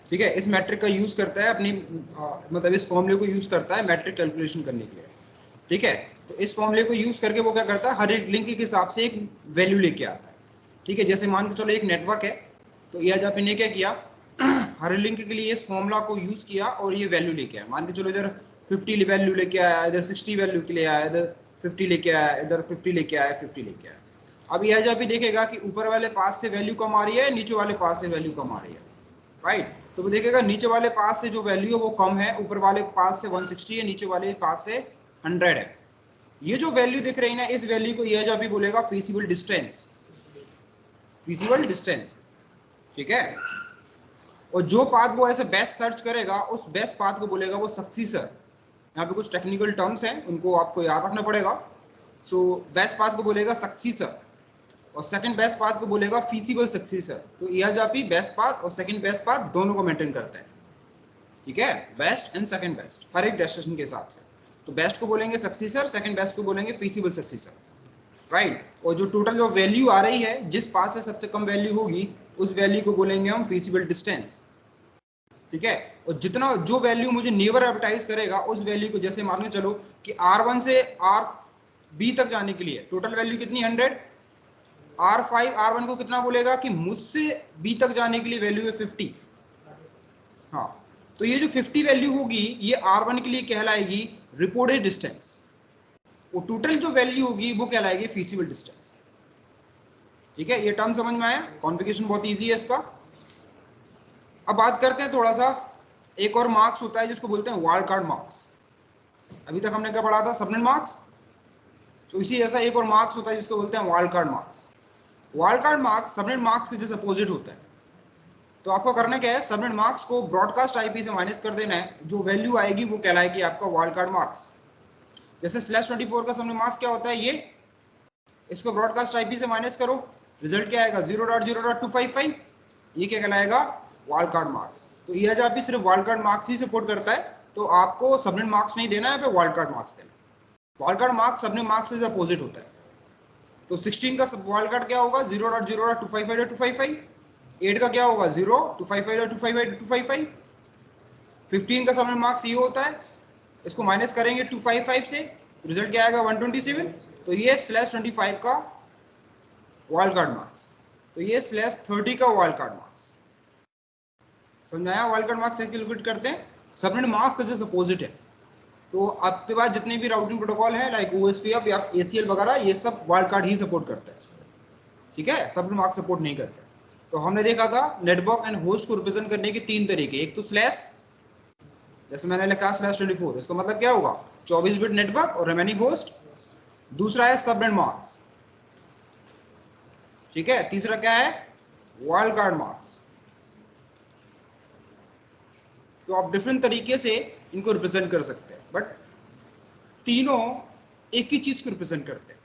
ठीक है, इस मैट्रिक का यूज करता है अपनी मतलब इस फॉर्मूले को यूज करता है मैट्रिक कैलकुलेशन करने के लिए। ठीक है, तो इस फॉर्मूले को यूज करके वो क्या करता है, हर एक लिंक के हिसाब से एक वैल्यू लेके आता है। ठीक है, जैसे मान के चलो एक नेटवर्क है, तो ये आज ने क्या किया, हर लिंक के लिए इस फॉर्मूला को यूज किया और ये वैल्यू लेके आया। मान के चलो इधर 50 वैल्यू लेके आया, इधर 60 वैल्यू के लिए आया, इधर 50 लेके आया, इधर 50 लेके आया, 50 लेके आया। अब ये आज देखेगा कि ऊपर वाले पास से वैल्यू कम आ रही है, नीचे वाले पास से वैल्यू कम आ रही है, राइट। तो वो देखेगा नीचे वाले पास से जो वैल्यू है वो कम है, ऊपर वाले पास से 160 है, नीचे वाले पास से 100 है। ये जो वैल्यू दिख रही है ना, इस वैल्यू को ये अभी बोलेगा फिजिबल डिस्टेंस, फिजिबल डिस्टेंस। ठीक है, और जो पाथ वो ऐसे बेस्ट सर्च करेगा उस बेस्ट पाथ को बोलेगा वो सक्सीसर। यहाँ पे कुछ टेक्निकल टर्म्स हैं, उनको आपको याद रखना पड़ेगा। सो बेस्ट पाथ को बोलेगा सक्सीसर और सेकंड बेस्ट पाथ को बोलेगा फीसिबल सक्सीसर। तो ERP बेस्ट पाथ और सेकंड बेस्ट पाथ दोनों को मेंटेन करता है। ठीक है, बेस्ट एंड सेकंड बेस्ट हर एक डेस्टिनेशन के हिसाब से। तो बेस्ट को बोलेंगे सक्सीसर, सेकंड बेस्ट को बोलेंगे फीसिबल सक्सीसर, राइट। और जो टोटल जो वैल्यू आ रही है, जिस पास से सबसे कम वैल्यू होगी उस वैल्यू को बोलेंगे हम फीसिबल डिस्टेंस। ठीक है, और जितना जो वैल्यू मुझे नेबर एडवर्टाइज करेगा उस वैल्यू को, जैसे मान के चलो कि R1 से RB तक जाने के लिए टोटल वैल्यू कितनी 100, R5 R1 को कितना बोलेगा कि मुझसे B तक जाने के लिए वैल्यू है 50। हाँ, तो ये जो 50 वैल्यू होगी ये R1 के लिए कहलाएगी रिपोर्टेड डिस्टेंस, वो टोटल जो वैल्यू होगी वो कहलाएगी फीसिबल डिस्टेंस। ठीक है, ये टर्म समझ में आया, कॉन्फ़िगरेशन बहुत इजी है इसका। अब बात करते हैं थोड़ा सा, एक और मार्क्स होता है जिसको बोलते हैं वाइल्ड कार्ड मार्क्स। अभी तक हमने क्या पढ़ा था, सबनेट मार्क्स। तो इसी ऐसा एक और मार्क्स होता है जिसको बोलते हैं wild card marks. Wild card marks subnet marks के जैसे अपोजिट होता है। तो आपको करना क्या है, सबनेट मार्क्स को ब्रॉडकास्ट आईपी से माइनस कर देना है, जो वैल्यू आएगी वो कहलाएगी आपका वाइल्ड कार्ड मार्क्स। जैसे /24 का सबनेट मार्क्स क्या होता है, ये इसको ब्रॉडकास्ट आईपी से माइनस करो, रिजल्ट क्या आएगा 0.0255, ये क्या कहलाएगा वाइल्ड कार्ड मार्क्स। तो ERP सिर्फ वाइल्ड कार्ड मार्क्स ही सपोर्ट करता है, तो आपको सबनेट मार्क्स नहीं देना है, पे वाइल्ड कार्ड मार्क्स देना। Wild card marks subnet marks से अपोजिट होता है। तो 16 का वाइल्ड कार्ड क्या होगा 0.0.255, 8 का क्या होगा 0, 255, 15 का सबनेट मार्क्स ये होता है, इसको माइनस करेंगे 255 से, रिजल्ट क्या आएगा 127। तो ये /25 का वाइल्ड कार्ड मार्क्स, तो ये /30 का वाइल्ड कार्ड मार्क्स। समझाया, वाइल्ड कार्ड मार्क्स कैलकुलेट करते हैं, सबनेट मार्क्स का जस्ट अपोजिट है। तो आपके पास जितने भी राउटिंग प्रोटोकॉल है लाइक OSPF या ACL वगैरह, ये सब वाइल्ड कार्ड ही सपोर्ट करते हैं। ठीक है, सबनेट मार्क्स सपोर्ट नहीं करते। तो हमने देखा था नेटवर्क एंड होस्ट को रिप्रेजेंट करने के 3 तरीके, एक तो स्लैश, जैसे मैंने लिखा /24, इसका मतलब क्या होगा 24 बिट नेटवर्क और रिमेनिंग होस्ट। दूसरा है सबनेट मार्क्स, ठीक है। तीसरा क्या है वाइल्ड कार्ड मार्क्स। तो आप डिफरेंट तरीके से इनको रिप्रेजेंट कर सकते हैं, बट तीनों एक ही चीज को रिप्रेजेंट करते हैं,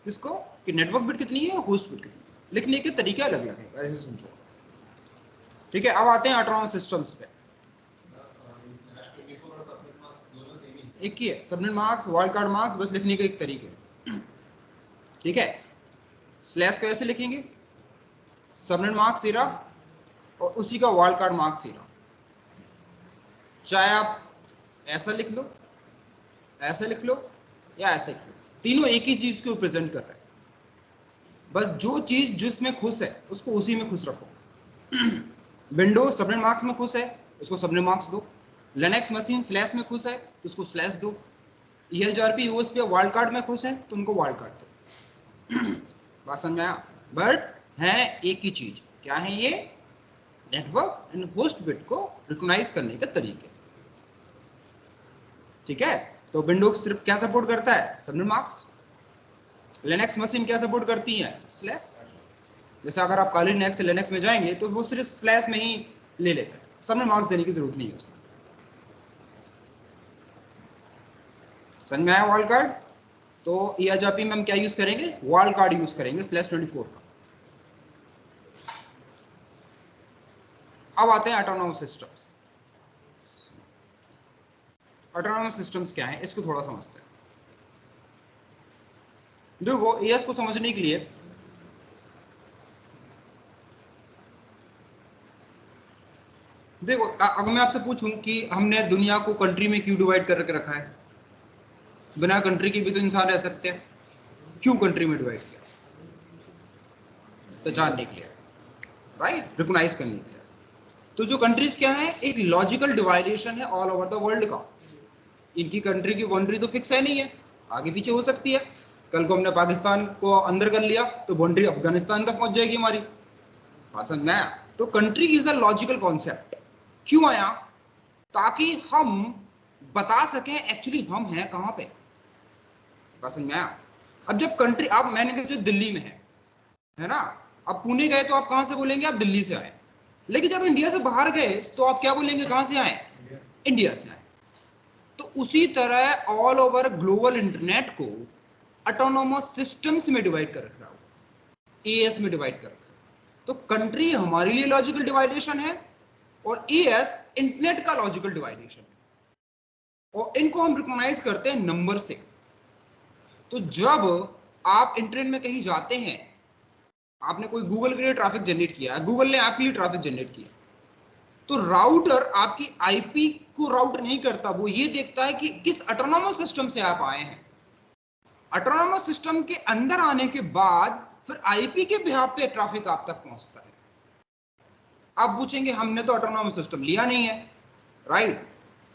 किसको, कि नेटवर्क बिट कितनी है, होस्ट बिट कितनी है। लिखने के तरीके अलग अलग है, ऐसे समझो। ठीक है, अब आते हैं ऑटोनॉमस सिस्टम्स पे। एक ही है, subnet marks wild card marks, बस लिखने के एक तरीके। ठीक है, स्लैश को ऐसे लिखेंगे, सबनेट मार्क्स सीरा और उसी का वाइल्ड कार्ड मार्क्स सीरा। चाहे आप ऐसा लिख लो, ऐसे लिख लो या ऐसे लिख लो, तीनों एक ही चीज को प्रेजेंट कर रहे हैं। बस जो चीज जिसमें खुश है उसको उसी में खुश रखो। विंडो सबनेट मार्क्स में खुश है, उसको सबनेट मार्क्स दो। लिनक्स मशीन स्लैश में खुश है तो उसको स्लैश दो। ERP यूएस पे वाइल्ड कार्ड में खुश है तो उनको वाइल्ड कार्ड दो। बात समझ में आया, बट है एक ही चीज, क्या है ये, नेटवर्क एंड होस्ट बिट को रिकॉग्नाइज करने के तरीके। ठीक है, तो विंडोज सिर्फ क्या सपोर्ट करता है, सबनेट मार्क्स। लिनक्स मशीन क्या सपोर्ट करती है, स्लैश। जैसे अगर आप काली लिनक्स से लिनक्स में जाएंगे तो वो सिर्फ स्लैश में ही ले लेता है, सबनेट मार्क्स देने की जरूरत नहीं है उसमें। समझ में आया वाइल्ड कार्ड। तो ERP में हम क्या यूज करेंगे, वाइल्ड कार्ड यूज करेंगे /24 का। अब आते हैं ऑटोनॉमस सिस्टम्स। ऑटोनॉमस सिस्टम्स क्या है, इसको थोड़ा समझते हैं। देखो ES को समझने के लिए देखो अगर मैं आपसे पूछूं कि हमने दुनिया को कंट्री में क्यों डिवाइड करके रखा है, बिना कंट्री के भी तो इंसान रह सकते हैं, क्यों कंट्री में डिवाइड किया? पहचानने के लिए, राइट, रिकॉग्नाइज करने के लिए। तो जो कंट्रीज क्या है, एक लॉजिकल डिवाइडेशन है ऑल ओवर द वर्ल्ड का। इनकी कंट्री की बाउंड्री तो फिक्स है नहीं है, आगे पीछे हो सकती है। कल को हमने पाकिस्तान को अंदर कर लिया तो बाउंड्री अफगानिस्तान तक पहुंच जाएगी हमारी। समझ में आया? तो country is a logical concept. क्यों आया? ताकि हम बता सकें एक्चुअली हम हैं कहां पे। समझ में आया? अब जब कंट्री, आप मैंने कहा जो दिल्ली में है ना, अब पुणे गए तो आप कहां से बोलेंगे? आप दिल्ली से आए। लेकिन जब इंडिया से बाहर गए तो आप क्या बोलेंगे? कहां से आए? इंडिया से आए। तो उसी तरह ऑल ओवर ग्लोबल इंटरनेट को ऑटोनोमस सिस्टम्स में डिवाइड कर रखा है, एएस में डिवाइड कर रखा है। तो कंट्री हमारे लिए लॉजिकल डिवाइडेशन है और एएस इंटरनेट का लॉजिकल डिवाइडेशन है, और इनको हम रिकॉग्नाइज करते हैं नंबर से। तो जब आप इंटरनेट में कहीं जाते हैं, आपने कोई गूगल के लिए ट्रैफिक जनरेट किया, गूगल ने आपके लिए ट्रैफिक जनरेट किया, तो राउटर आपकी आईपी को राउट नहीं करता, वो ये देखता है कि किस ऑटोनोमस सिस्टम से आप आए हैं। ऑटोनोमस सिस्टम के अंदर आने के बाद फिर आईपी के बिहाफ पे ट्रैफिक आप तक पहुंचता है। आप पूछेंगे हमने तो ऑटोनोमस सिस्टम लिया नहीं है, राइट,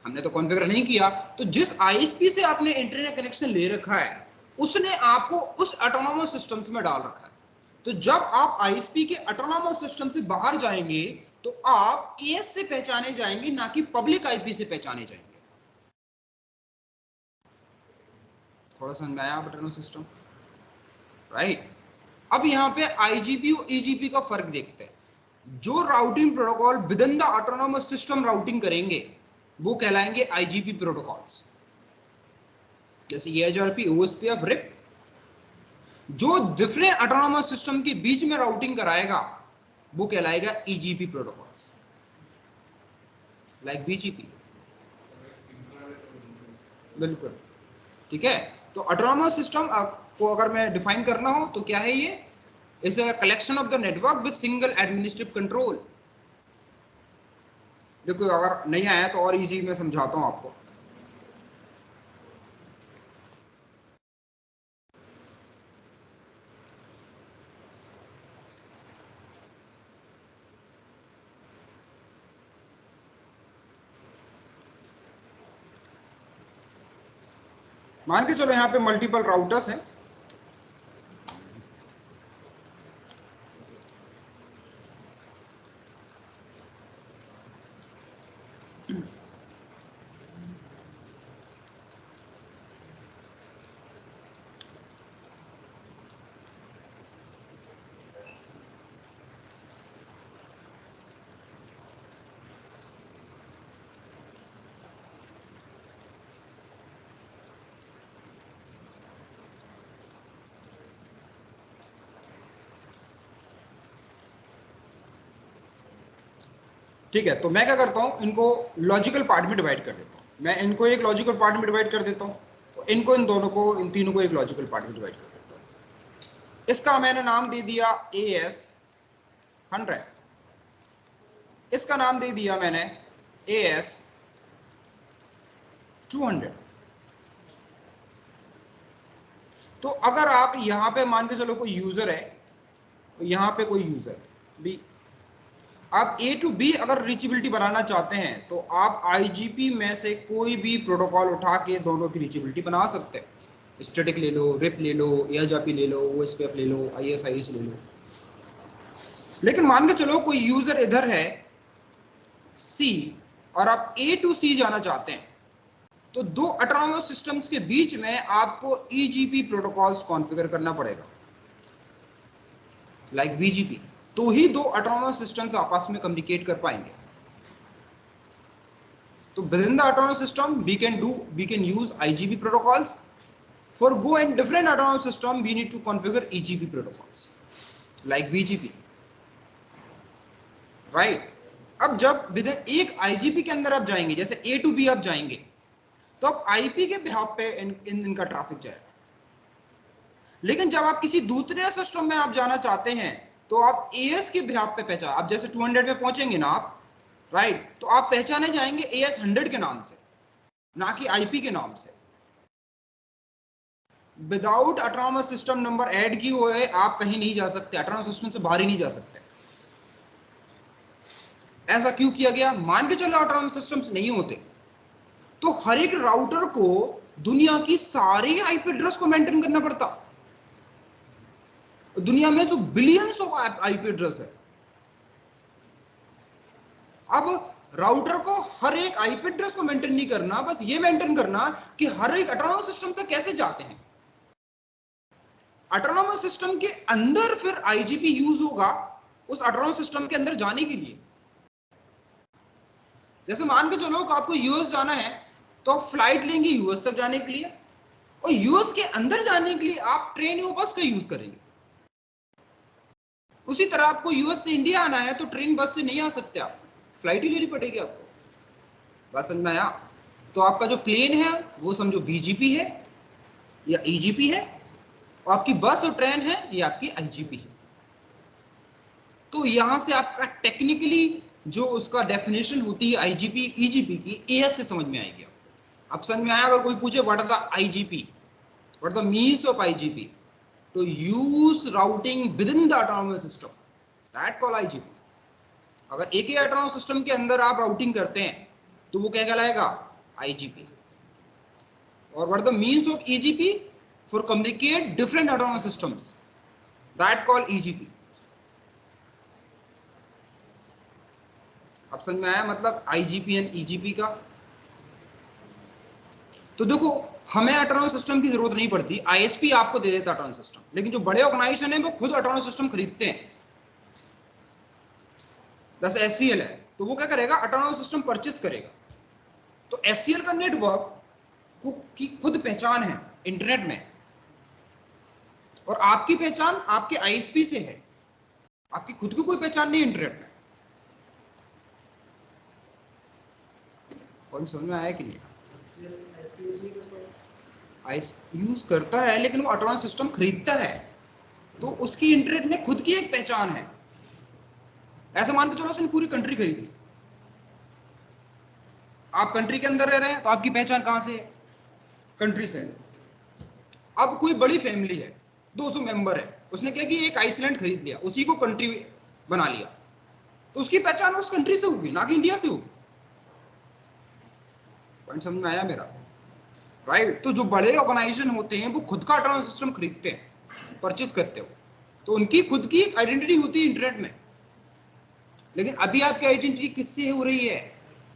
हमने तो कॉन्फ़िगर नहीं किया। तो जिस आईएसपी से आपने इंटरनेट कनेक्शन ले रखा है उसने आपको उस ऑटोनोमस सिस्टम्स में डाल रखा है। तो जब आप आईएसपी के ऑटोनोमस सिस्टम से बाहर जाएंगे तो आप एएस से पहचाने जाएंगे, ना कि पब्लिक आईपी से पहचाने जाएंगे। थोड़ा समझ में आया ऑटोनोमस सिस्टम, राइट? अब यहाँ पे आईजीपी और ईजीपी का फर्क देखते हैं। जो routing protocol with in the autonomous system routing करेंगे वो कहलाएंगे आईजीपी प्रोटोकॉल्स, जैसे ईएचआरपी, ओएसपी और रिप। जो डिफरेंट ऑटोनोमस सिस्टम के बीच में राउटिंग कराएगा वो कहलाएगा ईजीपी प्रोटोकॉल्स, लाइक बीजीपी। बिल्कुल, ठीक है। तो ऑटोनोमस सिस्टम को अगर मैं डिफाइन करना हो तो क्या है, ये is a collection of the network with single administrative control. देखो अगर नहीं आया तो और इजी में समझाता हूं आपको। मान के चलो यहाँ पे मल्टीपल राउटर्स हैं, ठीक है। तो मैं क्या करता हूँ, इनको लॉजिकल पार्ट में डिवाइड कर देता हूँ। मैं इनको एक लॉजिकल पार्ट में डिवाइड कर देता हूँ, इनको, इन दोनों को, इन तीनों को एक लॉजिकल पार्ट में डिवाइड कर देता हूँ। इसका मैंने नाम दे दिया AS100, इसका नाम दे दिया मैंने AS200। तो अगर आप यहाँ पे मान के चलो कोई यूजर है, तो यहाँ पे कोई यूजर बी, आप ए टू बी अगर रीचेबिलिटी बनाना चाहते हैं तो आप आईजीपी में से कोई भी प्रोटोकॉल उठा के दोनों की रीचेबिलिटी बना सकते हैं। स्टैटिक ले लो, रिप ले लो, एएचआरपी ले लो, ओएसपीएफ ले लो, आईएसआईएस ले लो। लेकिन मान के चलो कोई यूजर इधर है सी और आप ए टू सी जाना चाहते हैं, तो दो ऑटोनोमस सिस्टम्स के बीच में आपको ईजीपी प्रोटोकॉल्स कॉन्फ़िगर करना पड़ेगा, लाइक बीजीपी। तो ही दो ऑटोनोमस सिस्टम्स आपस में कम्युनिकेट कर पाएंगे। तो within the autonomous system we can use IGP protocols. For go and different autonomous system we need to configure EGP protocols like BGP, right? अब जब within एक IGP के अंदर आप जाएंगे, जैसे A to B आप जाएंगे, तो अब IP के बिहाफ पे इनका ट्रैफिक जाएगा। लेकिन जब आप किसी दूसरे सिस्टम में आप जाना चाहते हैं तो आप AS के बिहाफ पे पहचान, आप जैसे 200 में पहुंचेंगे ना आप, राइट। तो आप पहचाने जाएंगे AS100 के नाम से, ना कि IP के नाम से। Without autonomous system number add किए हुए आप कहीं नहीं जा सकते, ऑटोनॉमस सिस्टम से बाहर ही नहीं जा सकते। ऐसा क्यों किया गया? मान के चलो ऑटोनॉमस सिस्टम्स नहीं होते तो हर एक राउटर को दुनिया की सारी आईपी एड्रेस को मेंटेन करना पड़ता। दुनिया में जो बिलियंस ऑफ आईपी एड्रेस है, अब राउटर को हर एक आईपी एड्रेस को मेंटेन नहीं करना, बस ये मेंटेन करना कि हर एक ऑटोनॉमस सिस्टम तक कैसे जाते हैं। ऑटोनॉमस सिस्टम के अंदर फिर आईजीपी यूज होगा उस ऑटोनॉमस सिस्टम के अंदर जाने के लिए। जैसे मान के चलो कि आपको यूएस जाना है तो आप फ्लाइट लेंगे यूएस तक जाने के लिए, और यूएस के अंदर जाने के लिए आप ट्रेन या बस का यूज करेंगे। उसी तरह आपको यूएस से इंडिया आना है तो ट्रेन बस से नहीं आ सकते, आप फ्लाइट ही लेनी पड़ेगी आपको। बात समझ में आया? तो आपका जो प्लेन है वो समझो बीजीपी है या ईजीपी है, और आपकी बस और ट्रेन है ये आपकी आईजीपी है। तो यहां से आपका टेक्निकली जो उसका डेफिनेशन होती है आईजीपी ईजीपी की, एएस से समझ में आएगी। अब समझ में आया? अगर कोई पूछे what is the IGP, what the means of IGP, तो use routing with in the autonomous system, that call IGP. अगर एक ही ऑटोनॉमस सिस्टम के अंदर आप राउटिंग करते हैं तो वो क्या कहलाएगा? आईजीपी। और what the means of EGP? For communicate different autonomous systems, that call EGP. अब समझ में आया मतलब आईजीपी एंड ईजीपी का? तो देखो हमें ऑटोनॉमस सिस्टम की जरूरत नहीं पड़ती, आईएसपी आपको दे देता ऑटोनॉमस सिस्टम, लेकिन जो बड़े ऑर्गेनाइजेशन है वो खुद ऑटोनॉमस सिस्टम खरीदते हैं। जैसे एचसीएल है तो वो क्या करेगा? ऑटोनॉमस सिस्टम परचेस करेगा। तो एचसीएल का नेटवर्क की खुद पहचान है इंटरनेट में, और आपकी पहचान आपके आईएसपी से है, आपकी खुद की कोई पहचान नहीं इंटरनेट में। पॉइंट समझ में आया कि नहीं? यूज करता है लेकिन वो ऑटोनॉमस सिस्टम खरीदता है, तो उसकी इंटरनेट में खुद की एक पहचान है। ऐसा मान के चलो उसने पूरी कंट्री खरीद ली, आप कंट्री के अंदर रह रहे हैं तो आपकी पहचान कहां से है? कंट्री से। अब कोई बड़ी फैमिली है, 200 मेंबर है, उसने क्या कि एक आइसलैंड खरीद लिया, उसी को कंट्री बना लिया, तो उसकी पहचान उस कंट्री से होगी, ना कि इंडिया से होगी। पॉइंट समझ में आया मेरा? राइट। तो जो बड़े ऑर्गेनाइजेशन होते हैं वो खुद का ऑटोनॉमस सिस्टम खरीदते हैं, परचेस करते हो, तो उनकी खुद की एक आइडेंटिटी होती है इंटरनेट में। लेकिन अभी आपकी आइडेंटिटी किससे हो रही है?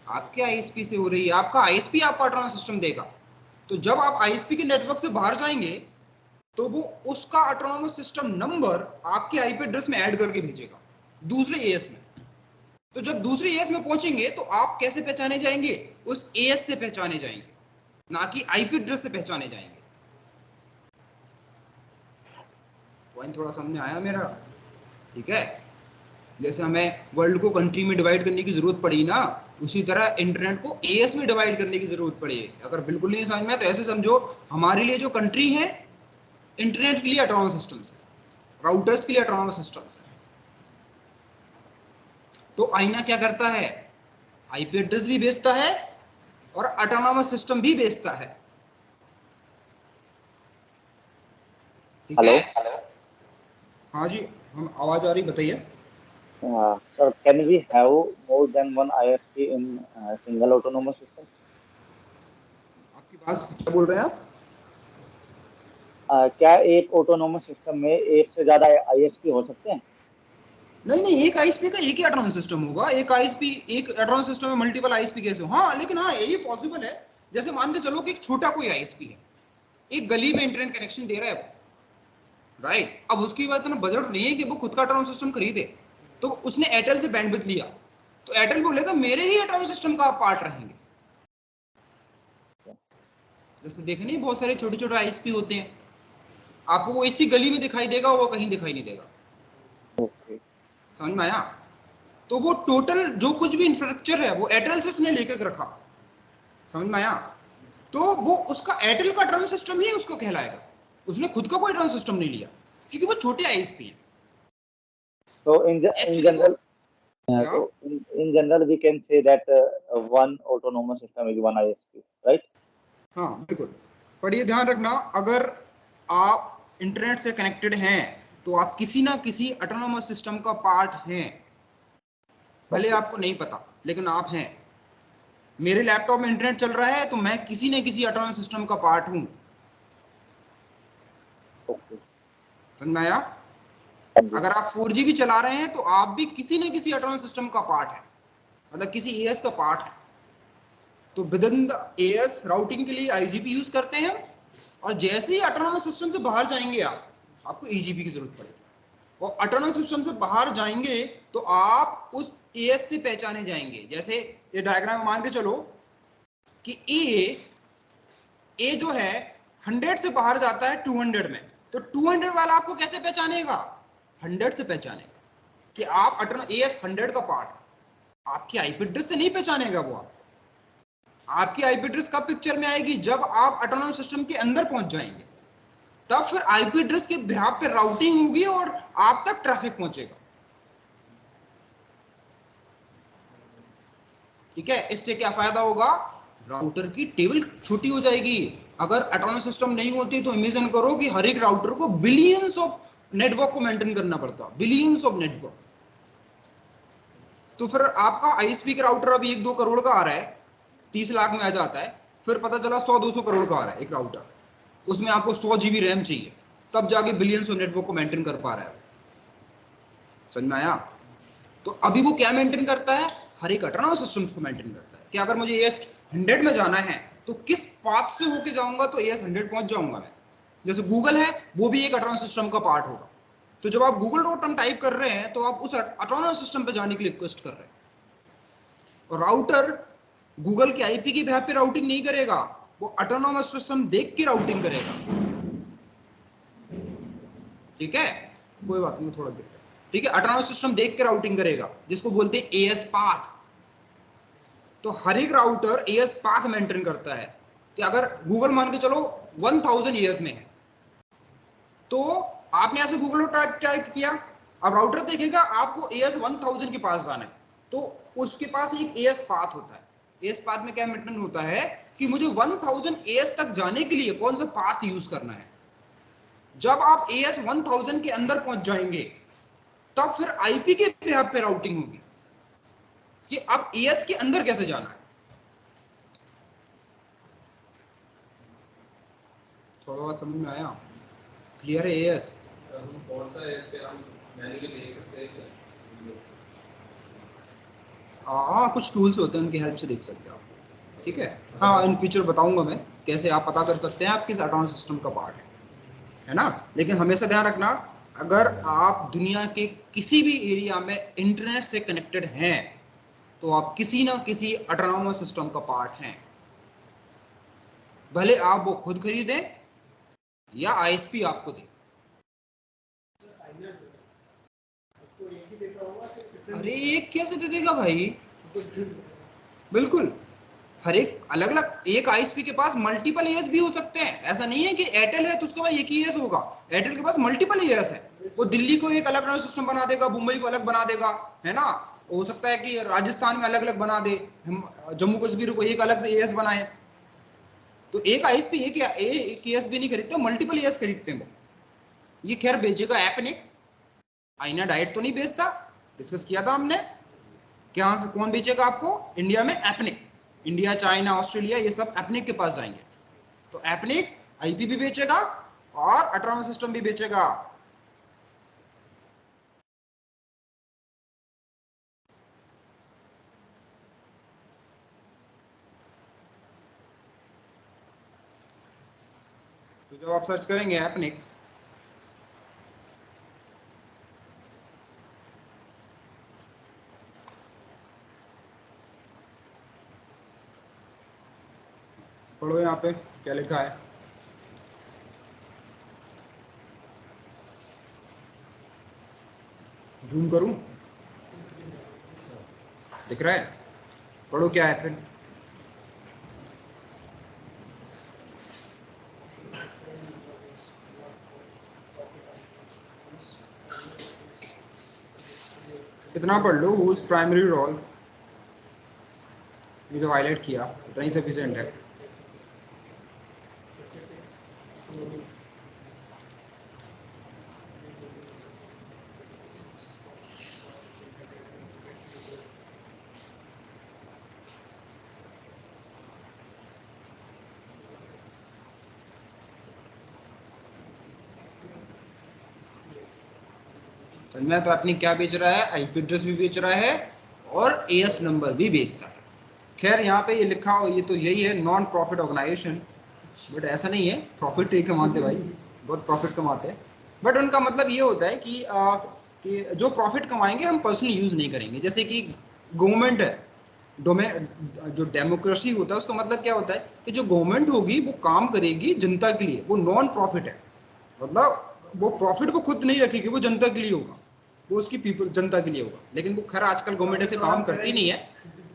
आपके आईएसपी से हो रही है। आपका आईएसपी आपका ऑटोनॉमस सिस्टम देगा। तो जब आप आईएसपी के नेटवर्क से बाहर जाएंगे तो वो उसका ऑटोनॉमस सिस्टम नंबर आपके आईपी एड्रेस में ऐड करके भेजेगा दूसरे एएस में। तो जब दूसरे एएस में पहुंचेंगे तो आप कैसे पहचाने जाएंगे? उस एएस से पहचाने जाएंगे, ना कि आईपी एड्रेस से पहचाने जाएंगे। पॉइंट थोड़ा समझ में आया मेरा? ठीक है। जैसे हमें वर्ल्ड को कंट्री में डिवाइड करने की जरूरत पड़ी ना, उसी तरह इंटरनेट को एएस में डिवाइड करने की जरूरत पड़ी। अगर बिल्कुल नहीं समझ में तो ऐसे समझो, हमारे लिए जो कंट्री है इंटरनेट के लिए ऑटोनॉमस सिस्टम्स है, राउटर्स के लिए ऑटोनॉमस सिस्टम्स है। तो आईना क्या करता है? आईपी एड्रेस भी भेजता है और ऑटोनॉमस सिस्टम भी भेजता है। ठीक है? हेलो। हाँ जी, हम आवाज आ रही, बताइए। Sir, can we have more than one ISP in single autonomous system? आपकी बात क्या बोल रहे हैं आप? क्या एक ऑटोनोमस सिस्टम में एक से ज्यादा आईएसपी हो सकते हैं? नहीं नहीं, एक आईएसपी का एक ही ऑटोनॉमस सिस्टम होगा। एक आईएसपी, एक ऑटोनॉमस सिस्टम में मल्टीपल आईएसपी कैसे हो? हाँ, लेकिन हाँ ये पॉसिबल है। जैसे मान के चलो कि एक छोटा कोई आईएसपी है, एक गली में इंटरनेट कनेक्शन दे रहा है, राइट। अब उसकी बात ना बजट नहीं है कि वो खुद का ऑटोनॉमस सिस्टम खरीदे, तो उसने एयरटेल से बैंडविड्थ लिया, तो एयरटेल बोलेगा मेरे ही ऑटोनॉमस सिस्टम का आप पार्ट रहेंगे। जैसे देखे नहीं, बहुत सारे छोटे छोटे आईएसपी होते हैं, आपको वो इसी गली में दिखाई देगा, वो कहीं दिखाई नहीं देगा। ओके। समझ में आया? तो वो टोटल जो कुछ भी इंफ्रास्ट्रक्चर है वो एयरटेल से उसने लेकर रखा। समझ में आया? तो वो उसका एयरटेल का ऑटोनॉमस सिस्टम ही उसको कहलाएगा, उसने खुद का कोई ऑटोनॉमस सिस्टम नहीं लिया, क्योंकि वो छोटे आईएसपी है। तो इन एक्चुअली वो जनरल क्या? So in general, we can say that one autonomous system is one ISP, right? हाँ बिल्कुल, पर ये ध्यान रखना, अगर आप इंटरनेट से कनेक्टेड हैं तो आप किसी ना किसी ऑटोनोमस सिस्टम का पार्ट हैं, भले Okay. आपको नहीं पता, लेकिन आप हैं। मेरे लैपटॉप में इंटरनेट चल रहा है तो मैं किसी न किसी ऑटोनोमस सिस्टम का पार्ट हूं। Okay. समझ में आया? हाँ जी। अगर आप 4G भी चला रहे हैं तो आप भी किसी न किसी ऑटोनोमस सिस्टम का पार्ट है, मतलब किसी एएस का पार्ट है। तो with in the as routing के लिए आईजीपी यूज करते हैं, और जैसे ही ऑटोनोमस सिस्टम से बाहर जाएंगे आपको ईजीपी की जरूरत पड़ेगी। और ऑटोनोमस सिस्टम से बाहर जाएंगे तो आप उस एएस से पहचाने जाएंगे। जैसे ये डायग्राम मान के चलो कि ए जो है 100 से बाहर जाता है 200 में, तो 200 वाला आपको कैसे पहचानेगा? 100 से पहचानेगा कि आप एएस 100 का पार्ट है। आपकी आईपी एड्रेस से नहीं पहचानेगा वो। आपकी आईपी एड्रेस कब पिक्चर में आएगी? जब आप ऑटोनोमस सिस्टम के अंदर पहुंच जाएंगे, तब फिर आईपी एड्रेस के बिहाफ पे राउटिंग होगी और आप तक ट्रैफिक पहुंचेगा। ठीक है, इससे क्या फायदा होगा? राउटर की टेबल छोटी हो जाएगी। अगर ऑटोनोमस सिस्टम नहीं होती तो इमेजिन करो कि हर एक राउटर को बिलियंस ऑफ नेटवर्क को मेंटेन करना पड़ता, बिलियंस ऑफ नेटवर्क। तो फिर आपका आईएसपी का राउटर अभी 1-2 करोड़ का आ रहा है, 30 लाख में आ जाता है, फिर पता चला 100-200 करोड़ का आ रहा है एक राउटर, उसमें आपको 100 GB रैम चाहिए, तब जाके बिलियंस ऑफ नेटवर्क को मेंटेन कर पा रहा है। समझ में आया? तो अभी वो क्या मेंटेन करता है? हर एक ऑटोनोमस सिस्टम्स को मेंटेन करता है कि अगर मुझे एएस 100 में जाना है तो किस पाथ से होके जाऊंगा तो एएस 100 पहुंच जाऊंगा मैं। जैसे गूगल है, वो भी एक ऑटोनोमस सिस्टम का पार्ट होगा। तो जब आप google.com टाइप कर रहे हैं तो आप उस ऑटोनोमस सिस्टम पे जाने के लिए रिक्वेस्ट कर रहे हैं। और राउटर गूगल के आईपी की बेस पे राउटिंग नहीं करेगा, वो ऑटोनोमस सिस्टम देख के राउटिंग करेगा। ठीक है, कोई बात नहीं, थोड़ा देर। ठीक है, ऑटोनोमस सिस्टम देख के राउटिंग करेगा, जिसको बोलते हैं एएस पाथ। तो हर एक राउटर एएस पाथ मेंटेन करता है कि अगर गूगल मान के चलो 1000 एएस में है, तो आपने ऐसे गूगल टाइप किया, अब राउटर देखेगा आपको एएस 1000 के पास जाना है, तो उसके पास एक एएस पाथ होता है। एएस पाथ में क्या मेंटेन होता है कि मुझे 1000 एएस तक जाने के लिए कौन सा पाथ यूज करना है। जब आप एएस 1000 के अंदर पहुंच जाएंगे, तब फिर आईपी के बेस पे राउटिंग होगी कि अब एएस के अंदर कैसे जाना है। थोड़ा बहुत समझ में आया? क्लियर है एएस? हम कौन सा एएस पे हम मैन्युअली देख सकते हैं? हाँ, कुछ टूल्स होते हैं, उनकी हेल्प से देख सकते हो आप। ठीक है, हाँ, इन फ्यूचर बताऊंगा मैं कैसे आप पता कर सकते हैं आप किस ऑटोनोमस सिस्टम का पार्ट है ना। लेकिन हमेशा ध्यान रखना, अगर आप दुनिया के किसी भी एरिया में इंटरनेट से कनेक्टेड हैं तो आप किसी ना किसी ऑटोनोमस सिस्टम का पार्ट हैं, भले आप वो खुद खरीदें या आईएसपी आपको दे। अरे एक कैसे दे देगा भाई? बिल्कुल, हर एक अलग अलग, एक आईएसपी के पास मल्टीपल एएस भी हो सकते हैं। ऐसा नहीं है कि एयरटेल है तो उसके पास एक ही एएस होगा। एयरटेल के पास मल्टीपल एएस है, वो दिल्ली को एक अलग सिस्टम बना देगा, मुंबई को अलग बना देगा, है ना। हो सकता है कि राजस्थान में अलग अलग बना दे, जम्मू कश्मीर को एक अलग से एएस बनाए। तो एक आईएसपी एक एएस भी नहीं खरीदते, मल्टीपल एएस खरीदते हैं वो। ये खैर बेचेगा एपनिक, आईना डाइट तो नहीं बेचता, डिस्कस किया था हमने। क्या से कौन बेचेगा आपको इंडिया में? एपनिक। इंडिया, चाइना, ऑस्ट्रेलिया, ये सब एपनिक के पास जाएंगे। तो एपनिक आईपी भी बेचेगा और ऑटोनोमस सिस्टम भी बेचेगा। तो जब आप सर्च करेंगे एपनिक, पढ़ो यहाँ पे क्या लिखा है। जूम करूं? दिख रहा है? पढ़ो क्या है फिर। इतना पढ़ लो, whose primary role, ये जो हाईलाइट किया इतना ही सफिशिएंट है। समझ में? तो अपनी क्या बेच रहा है, आईपी एड्रेस भी बेच रहा है और एएस नंबर भी बेचता है। खैर यहाँ पे ये लिखा हो, ये तो यही है, नॉन प्रॉफिट ऑर्गेनाइजेशन, बट ऐसा नहीं है, प्रॉफिट ही कमाते भाई, बहुत प्रॉफिट कमाते हैं। बट उनका मतलब ये होता है कि जो प्रॉफिट कमाएंगे हम पर्सनली यूज नहीं करेंगे। जैसे कि गवर्नमेंट है, जो डेमोक्रेसी होता है उसका मतलब क्या होता है कि जो गवर्नमेंट होगी वो काम करेगी जनता के लिए, वो नॉन प्रॉफिट है। मतलब वो प्रॉफिट वो खुद नहीं रखेगी, वो जनता के लिए होगा, वो उसकी पीपल जनता के लिए होगा। लेकिन वो खैर आजकल गवर्नमेंट ऐसे काम करती नहीं है।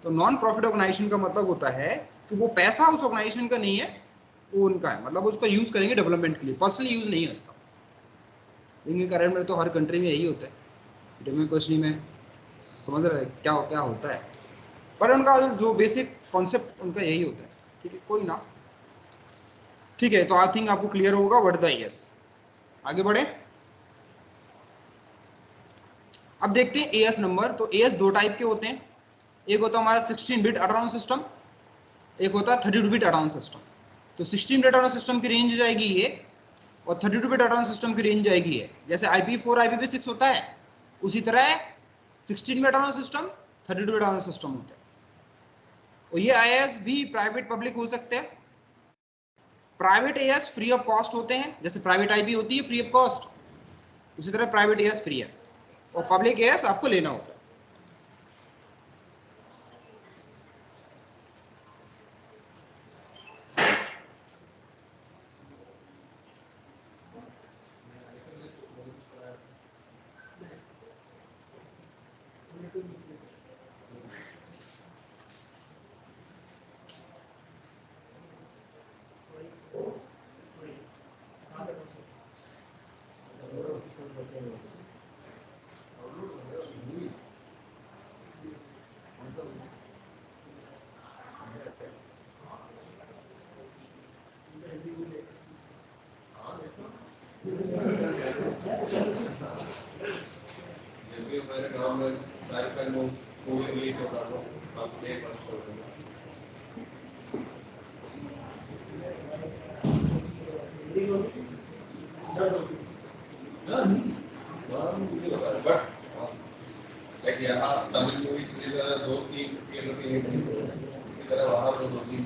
तो नॉन प्रॉफिट ऑर्गेनाइजेशन का मतलब होता है कि वो पैसा उस ऑर्गेनाइजेशन का नहीं है, वो उनका है, मतलब उसका यूज करेंगे डेवलपमेंट के लिए, पर्सनली यूज नहीं है उसका। इनके कारण में तो हर कंट्री में यही होता है, डेमोक्रेसी में, समझ रहे क्या होता है। पर उनका जो बेसिक कॉन्सेप्ट उनका यही होता है। ठीक है, कोई ना, ठीक है। तो आई थिंक आपको क्लियर होगा व्हाट द एएस। आगे बढ़े, अब देखते हैं एएस नंबर। तो एएस दो टाइप के होते हैं, एक होता है हमारा 16 बिट ऑटोनॉमस सिस्टम, एक होता है 32 बिट ऑटोनॉमस सिस्टम। तो 16 बिट ऑटोनॉमस सिस्टम की रेंज जाएगी ये, और 32 बिट ऑटोनॉमस सिस्टम की रेंज जाएगी ये। जैसे IP4 IP6 होता है, उसी तरह 16 bit autonomous system, 32 bit autonomous system होता है। और ये आईएएस भी प्राइवेट पब्लिक हो सकते हैं। Private as free of cost होते हैं, जैसे प्राइवेट आईपी होती है फ्री ऑफ कॉस्ट, उसी तरह प्राइवेट एएस फ्री है, और पब्लिक एएस आपको लेना होता है। जब भी हमारे गांव में सारे का लोग मूवी रिलीज होता था, फर्स्ट डे फर्स्ट शो में बट लाइक यहाँ तमिल मूवीज दो तीन थिएटर की रिलीज होते हैं, इसी तरह वहाँ पर दो तीन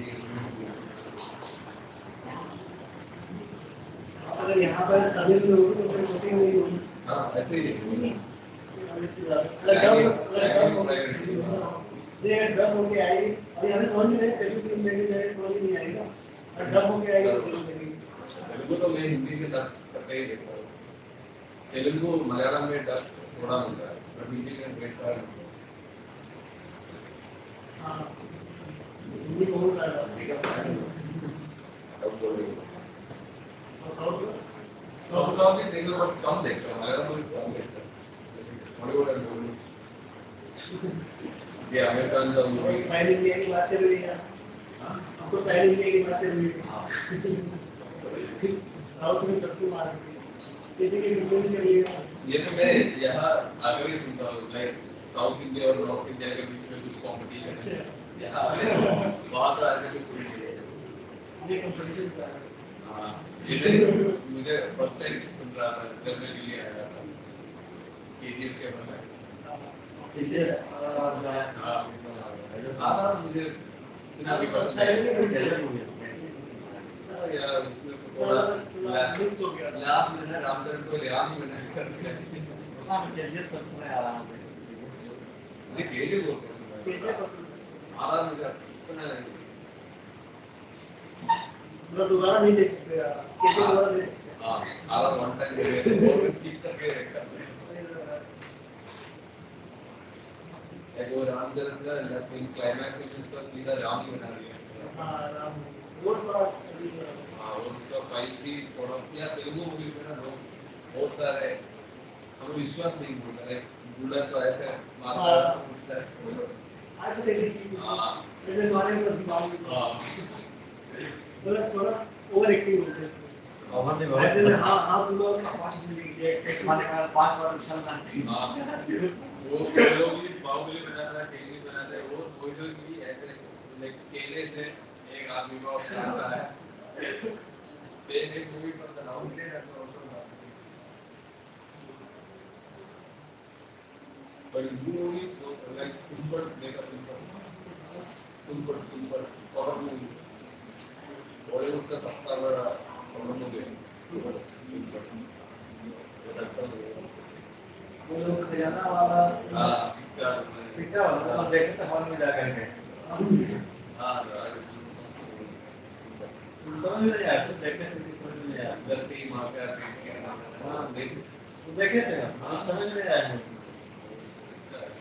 अगर यहाँ पर तमिल में होगी तो फिर शूटिंग नहीं होगी। हाँ ऐसे ही डब होके आएगी, अभी हमें समझ में नहीं, तेलुगु फिल्म देखने जाए समझ में नहीं आएगा, और डब होके आएगी तो फिल्म देखेंगे। तेलुगु तो मैं हिंदी से डब करके ही देखता हूँ। तेलुगु मलयालम में डब थोड़ा होता है, बट हिंदी में बहुत सारा हाँ, हिंदी बहुत सारा। ठीक है, अब बोलिए। और साउथ में सब लोग भी तेलुगु बहुत कम देखते हैं, मलयालम मूवीज कम देखते हैं, बॉलीवुड और बॉलीवुड ये अमेरिकन का मूवी पहले इंडिया की बात चल रही है, हमको पहले इंडिया की बात चल रही है। साउथ में सबको मार रही है, किसी की फिल्म नहीं चल रही है। ये तो मैं यहाँ आकर ही सुनता हूँ, लाइक साउथ इंडिया और नॉर्थ इंडिया के बीच में कुछ कॉम्पिटिशन है यहाँ, वहाँ तो ऐसे कुछ नहीं है। ये कंपटीशन कर रहा है। हाँ, ये मुझे फर्स्ट टाइम सुन रहा था जब मैं दिल्ली आया था, केजीएफ के बना हाँ मुझे इतना भी पसंद है यार, उसमें तो थोड़ा मिक्स हो गया। लास्ट में ना रामचरण को राम ही बना कर दिया। हाँ, मुझे सब में आराम है। मुझे केजीएफ बहुत पसंद है, केजीएफ पसंद है। आधा मुझे इतना मतलब दोबारा नहीं देख सकते यार, केजीएफ दोबारा देख सकते हैं। हाँ आधा वन टाइम देखा और मैं स्किप करके देखा। एक वो रामचरण का लास्ट में क्लाइमैक्स में उसका सीधा राम ही बना दिया। हाँ, आराम है। वो थोड़ा अजीब है। हाँ और उसका फाइट भी थोड़ा, या तेलुगु मूवी में ना लोग बहुत सारे हमें विश्वास नहीं होता है, रूलर तो ऐसे मारता है, पूछता है। आज तो तेरी चीज हाँ जैसे हमारे में दिमाग में हाँ थोड़ा थोड़ा ओवर एक्टिव होते हैं इसमें। ऐसे हाँ हाँ तुम लोग 5 मिनट एक मारने का 5 बार उछलना हाँ। वो लोग भी बाहुबली बनाता है, केली बनाता है, वो लोग भी ऐसे लाइक केले से एक आदमी को मारता है। एक मूवी पर राहुल ने also but you movies like Tumbad make a difference. Tumbad horror movie. Bollywood का सबसे बड़ा horror movie है Tumbad. बहुत अच्छा movie है। वो लोग खजाना वाला हाँ सिक्का सिक्का वाला तो देखते थे हॉल में जा करके हाँ समझ में नहीं आया तो देखने से भी समझ में नहीं आया गलती माँ का पेट के हाँ देख तो देखे थे हाँ समझ में नहीं आया अच्छा है।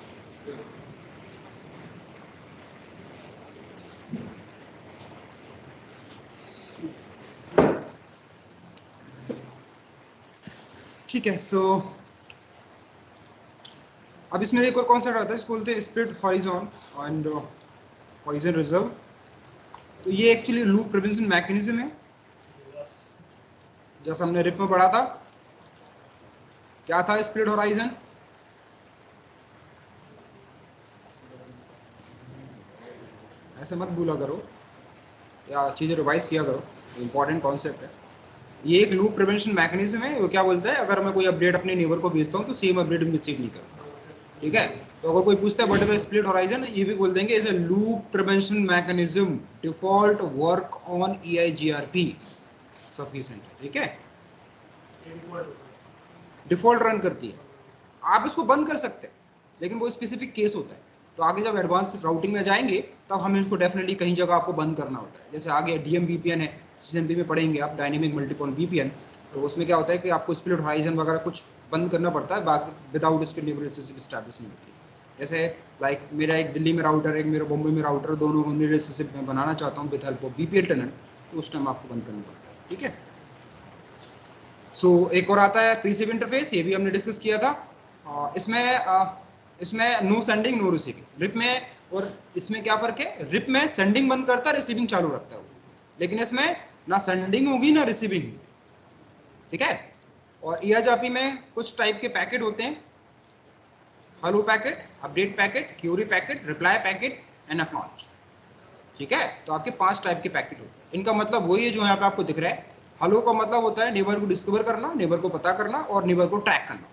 ठीक है। सो अब इसमें एक और कॉन्सेप्ट आता है, इसको बोलते हैं split horizon and horizon reserve. तो ये एक्चुअली लूप प्रिवेंशन मैकेनिज्म है, जैसा हमने रिप में पढ़ा था। क्या था स्प्लिट हॉरिजॉन? ऐसे मत भूला करो या चीज़ें रिवाइज किया करो, इंपॉर्टेंट कॉन्सेप्ट है। ये एक लूप प्रिवेंशन मैकेनिज्म है। वो क्या बोलता है, अगर मैं कोई अपडेट अपने नेबर को भेजता हूँ तो सेम अपडेट रिसीव नहीं करता। ठीक है, तो अगर कोई पूछता है what is the split horizon, ये भी बोल देंगे is a loop prevention mechanism default work on EIGRP sufficient. ठीक है, डिफॉल्ट रन करती है। आप इसको बंद कर सकते हैं, लेकिन वो स्पेसिफिक केस होता है। तो आगे जब एडवांस राउटिंग में जाएंगे तब हमें इसको डेफिनेटली कहीं जगह आपको बंद करना होता है। जैसे आगे DMVPN है, CCNP में पढ़ेंगे आप, डायनेमिक मल्टीपॉइंट VPN। तो उसमें क्या होता है कि आपको स्प्लिट हॉराइजन वगैरह कुछ बंद करना पड़ता है, बाकी विदाउट उसके नेबर रिलेशनशिप स्टैब्लिश नहीं होती। जैसे लाइक मेरा एक दिल्ली में राउटर है, एक मेरा बॉम्बे में राउटर, दोनों रिलेशनशिप में बनाना चाहता हूँ with help of VPN tunnel, तो उस टाइम आपको बंद करना पड़ता है। ठीक है। सो एक और आता है पैसिव इंटरफेस, ये भी हमने डिस्कस किया था। इसमें no sending no receiving RIP में, और इसमें क्या फ़र्क है, रिप में सेंडिंग बंद करता है, रिसीविंग चालू रखता है वो, लेकिन इसमें ना सेंडिंग होगी ना रिसीविंग होगी। ठीक है। और EIGRP में कुछ टाइप के पैकेट होते हैं, hello packet, update packet, query packet, reply packet and acknowledge. ठीक है, तो आपके 5 टाइप के पैकेट होते हैं। इनका मतलब वही है जो यहाँ पे आपको दिख रहा है। हेलो का मतलब होता है नेबर को डिस्कवर करना, नेबर को पता करना और नेबर को ट्रैक करना।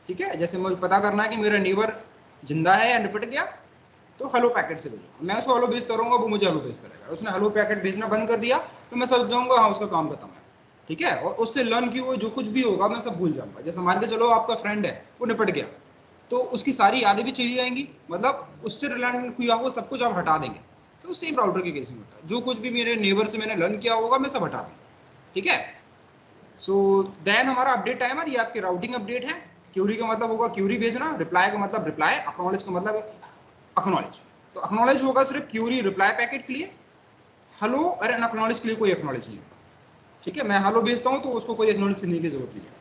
ठीक है, जैसे मुझे पता करना है कि मेरा नेबर जिंदा है या निपट गया, तो हेलो पैकेट से भेजो। मैं उसको हेलो भेजता रहूँगा, वो मुझे हेलो भेजता रहेगा। उसने हेलो पैकेट भेजना बंद कर दिया तो मैं समझ जाऊँगा हाँ उसका काम खत्म है। ठीक है, और उससे लर्न की हुई जो कुछ भी होगा मैं सब भूल जाऊँगा। जैसे मान के चलो आपका फ्रेंड है, वो निपट गया, तो उसकी सारी यादें भी चली जाएंगी, मतलब उससे रिलेटेड किया हुआ सब कुछ आप हटा देंगे। तो सेम राउटर के केस में होता है, जो कुछ भी मेरे नेबर से मैंने लर्न किया होगा मैं सब हटा दूँगा। ठीक है। सो देन हमारा अपडेट टाइमर, ये आपकी राउटिंग अपडेट है। क्यूरी का मतलब होगा क्यूरी भेजना, रिप्लाई का मतलब रिप्लाई, एक्नॉलेज का मतलब एक्नॉलेज। तो एक्नॉलेज होगा सिर्फ क्यूरी रिप्लाई पैकेट के लिए, हेलो और एक्नॉलेज के लिए कोई एक्नॉलेज नहीं होगा। ठीक है, मैं हेलो भेजता हूँ तो उसको कोई एक्नॉलेज करने की जरूरत नहीं है।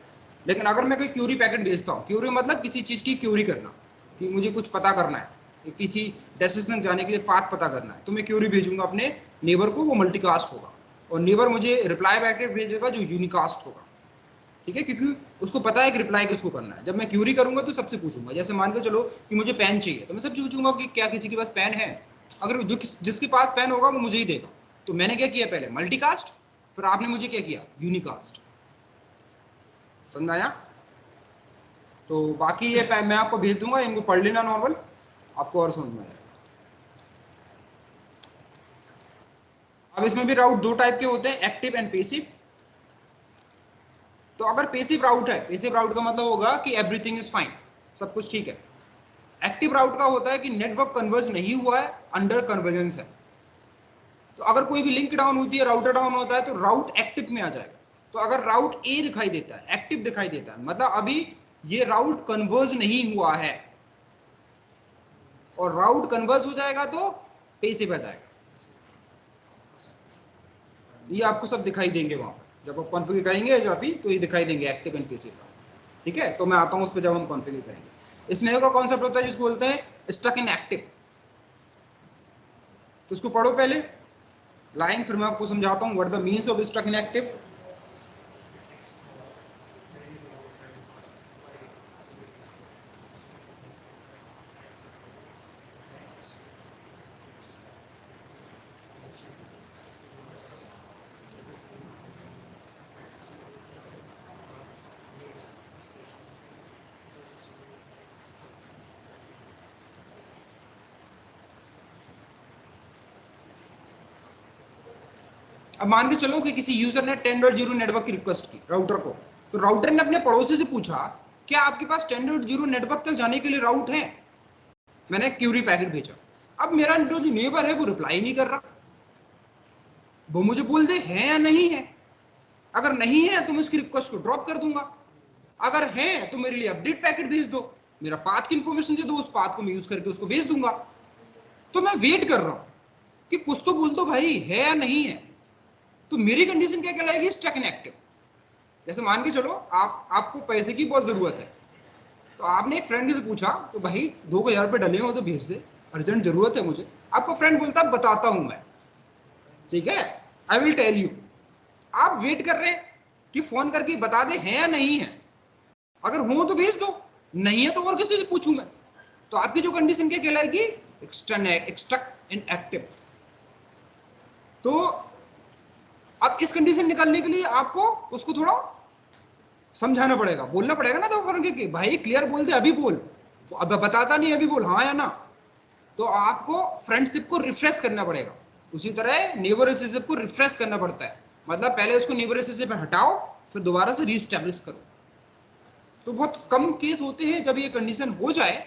लेकिन अगर मैं कोई क्यूरी पैकेट भेजता हूँ, क्यूरी मतलब किसी चीज़ की क्यूरी करना, कि मुझे कुछ पता करना है, किसी डेस्टिनेशन जाने के लिए पाथ पता करना है, तो मैं क्यूरी भेजूंगा अपने नेबर को, वो मल्टीकास्ट होगा। और नेबर मुझे रिप्लाई पैकेट भेजेगा जो यूनिकास्ट होगा। ठीक है, क्योंकि उसको पता है कि रिप्लाई किसको करना है। जब मैं क्यूरी करूंगा तो सबसे पूछूंगा, जैसे मान के चलो कि मुझे पेन चाहिए, तो मैं सबसे पूछूंगा कि क्या किसी के पास पेन है। अगर जिसके पास पेन होगा वो मुझे ही देगा। तो मैंने क्या किया, पहले मल्टीकास्ट, फिर आपने मुझे क्या किया, यूनिकास्ट। समझ आया? तो बाकी ये मैं आपको भेज दूंगा, इनको पढ़ लेना नॉर्मल, आपको और समझ में आएगा। अब इसमें भी राउट 2 टाइप के होते हैं, एक्टिव एंड पैसिव। तो अगर पैसिव राउट है, पैसिव राउट का मतलब होगा कि एवरीथिंग इज फाइन, सब कुछ ठीक है। एक्टिव राउट का होता है कि नेटवर्क कन्वर्ज नहीं हुआ है, अंडर कन्वर्जेंस है। तो अगर कोई भी लिंक डाउन होती है, राउटर डाउन होता है, तो राउट एक्टिव में आ जाएगा। तो अगर राउट ए दिखाई देता है, एक्टिव दिखाई देता है, मतलब अभी ये राउट कन्वर्ज नहीं हुआ है, और राउट कन्वर्ज हो जाएगा तो पैसिव आ जाएगा। ये आपको सब दिखाई देंगे वहां पर जब आप कॉन्फ़िगर करेंगे, जो अभी तो ये दिखाई देंगे एक्टिव एंड पैसिव। ठीक है, तो मैं आता हूं उस पर जब हम कॉन्फ़िगर करेंगे। इसमें एक और कॉन्सेप्ट होता है जिसको बोलते हैं स्टक इन एक्टिव। तो इसको पढ़ो पहले लाइन, फिर मैं आपको समझाता हूँ what the means of stuck in active. अब मान के चलो कि किसी यूजर ने 10.0 नेटवर्क की रिक्वेस्ट की राउटर को, तो राउटर ने अपने पड़ोसी से पूछा क्या आपके पास 10.0 नेटवर्क तक जाने के लिए राउट है। मैंने क्यूरी पैकेट भेजा। अब मेरा जो नेबर है वो रिप्लाई नहीं कर रहा, वो मुझे बोल दे है या नहीं है। अगर नहीं है तो मैं उसकी रिक्वेस्ट को ड्रॉप कर दूंगा, अगर है तो मेरे लिए अपडेट पैकेट भेज दो, मेरा पाथ की इंफॉर्मेशन दे दो, उस पाथ को मैं यूज करके उसको भेज दूंगा। तो मैं वेट कर रहा हूं कि कुछ तो बोल दो भाई है या नहीं है। तो मेरी कंडीशन क्या कहलाएगी, स्टक इन एक्टिव। जैसे मान के चलो आपको पैसे की बहुत जरूरत है, तो आपने एक फ्रेंड से पूछा तो भाई 2000 रुपये डले हो तो भेज दे, अर्जेंट जरूरत है मुझे। आपका फ्रेंड बोलता है बताता हूं मैं, ठीक है, आई विल टेल यू। आप वेट कर रहे हैं कि फोन करके बता दे है या नहीं है, अगर हो तो भेज दो, नहीं है तो और किसी से पूछूं मैं। तो आपकी जो कंडीशन क्या कहलाएगी, स्टक इन एक्टिव। तो अब इस कंडीशन निकालने के लिए आपको उसको थोड़ा समझाना पड़ेगा, बोलना पड़ेगा ना, तो फर्क कि भाई क्लियर बोल दे अभी बोल, अब बताता नहीं अभी बोल, हाँ या ना। तो आपको फ्रेंडशिप को रिफ्रेश करना पड़ेगा। उसी तरह नेबर रिलेशनशिप को रिफ्रेश करना पड़ता है, मतलब पहले उसको नेबर रिलेशनशिप में हटाओ फिर दोबारा से रीस्टैब्लिश करो। तो बहुत कम केस होते हैं जब ये कंडीशन हो जाए,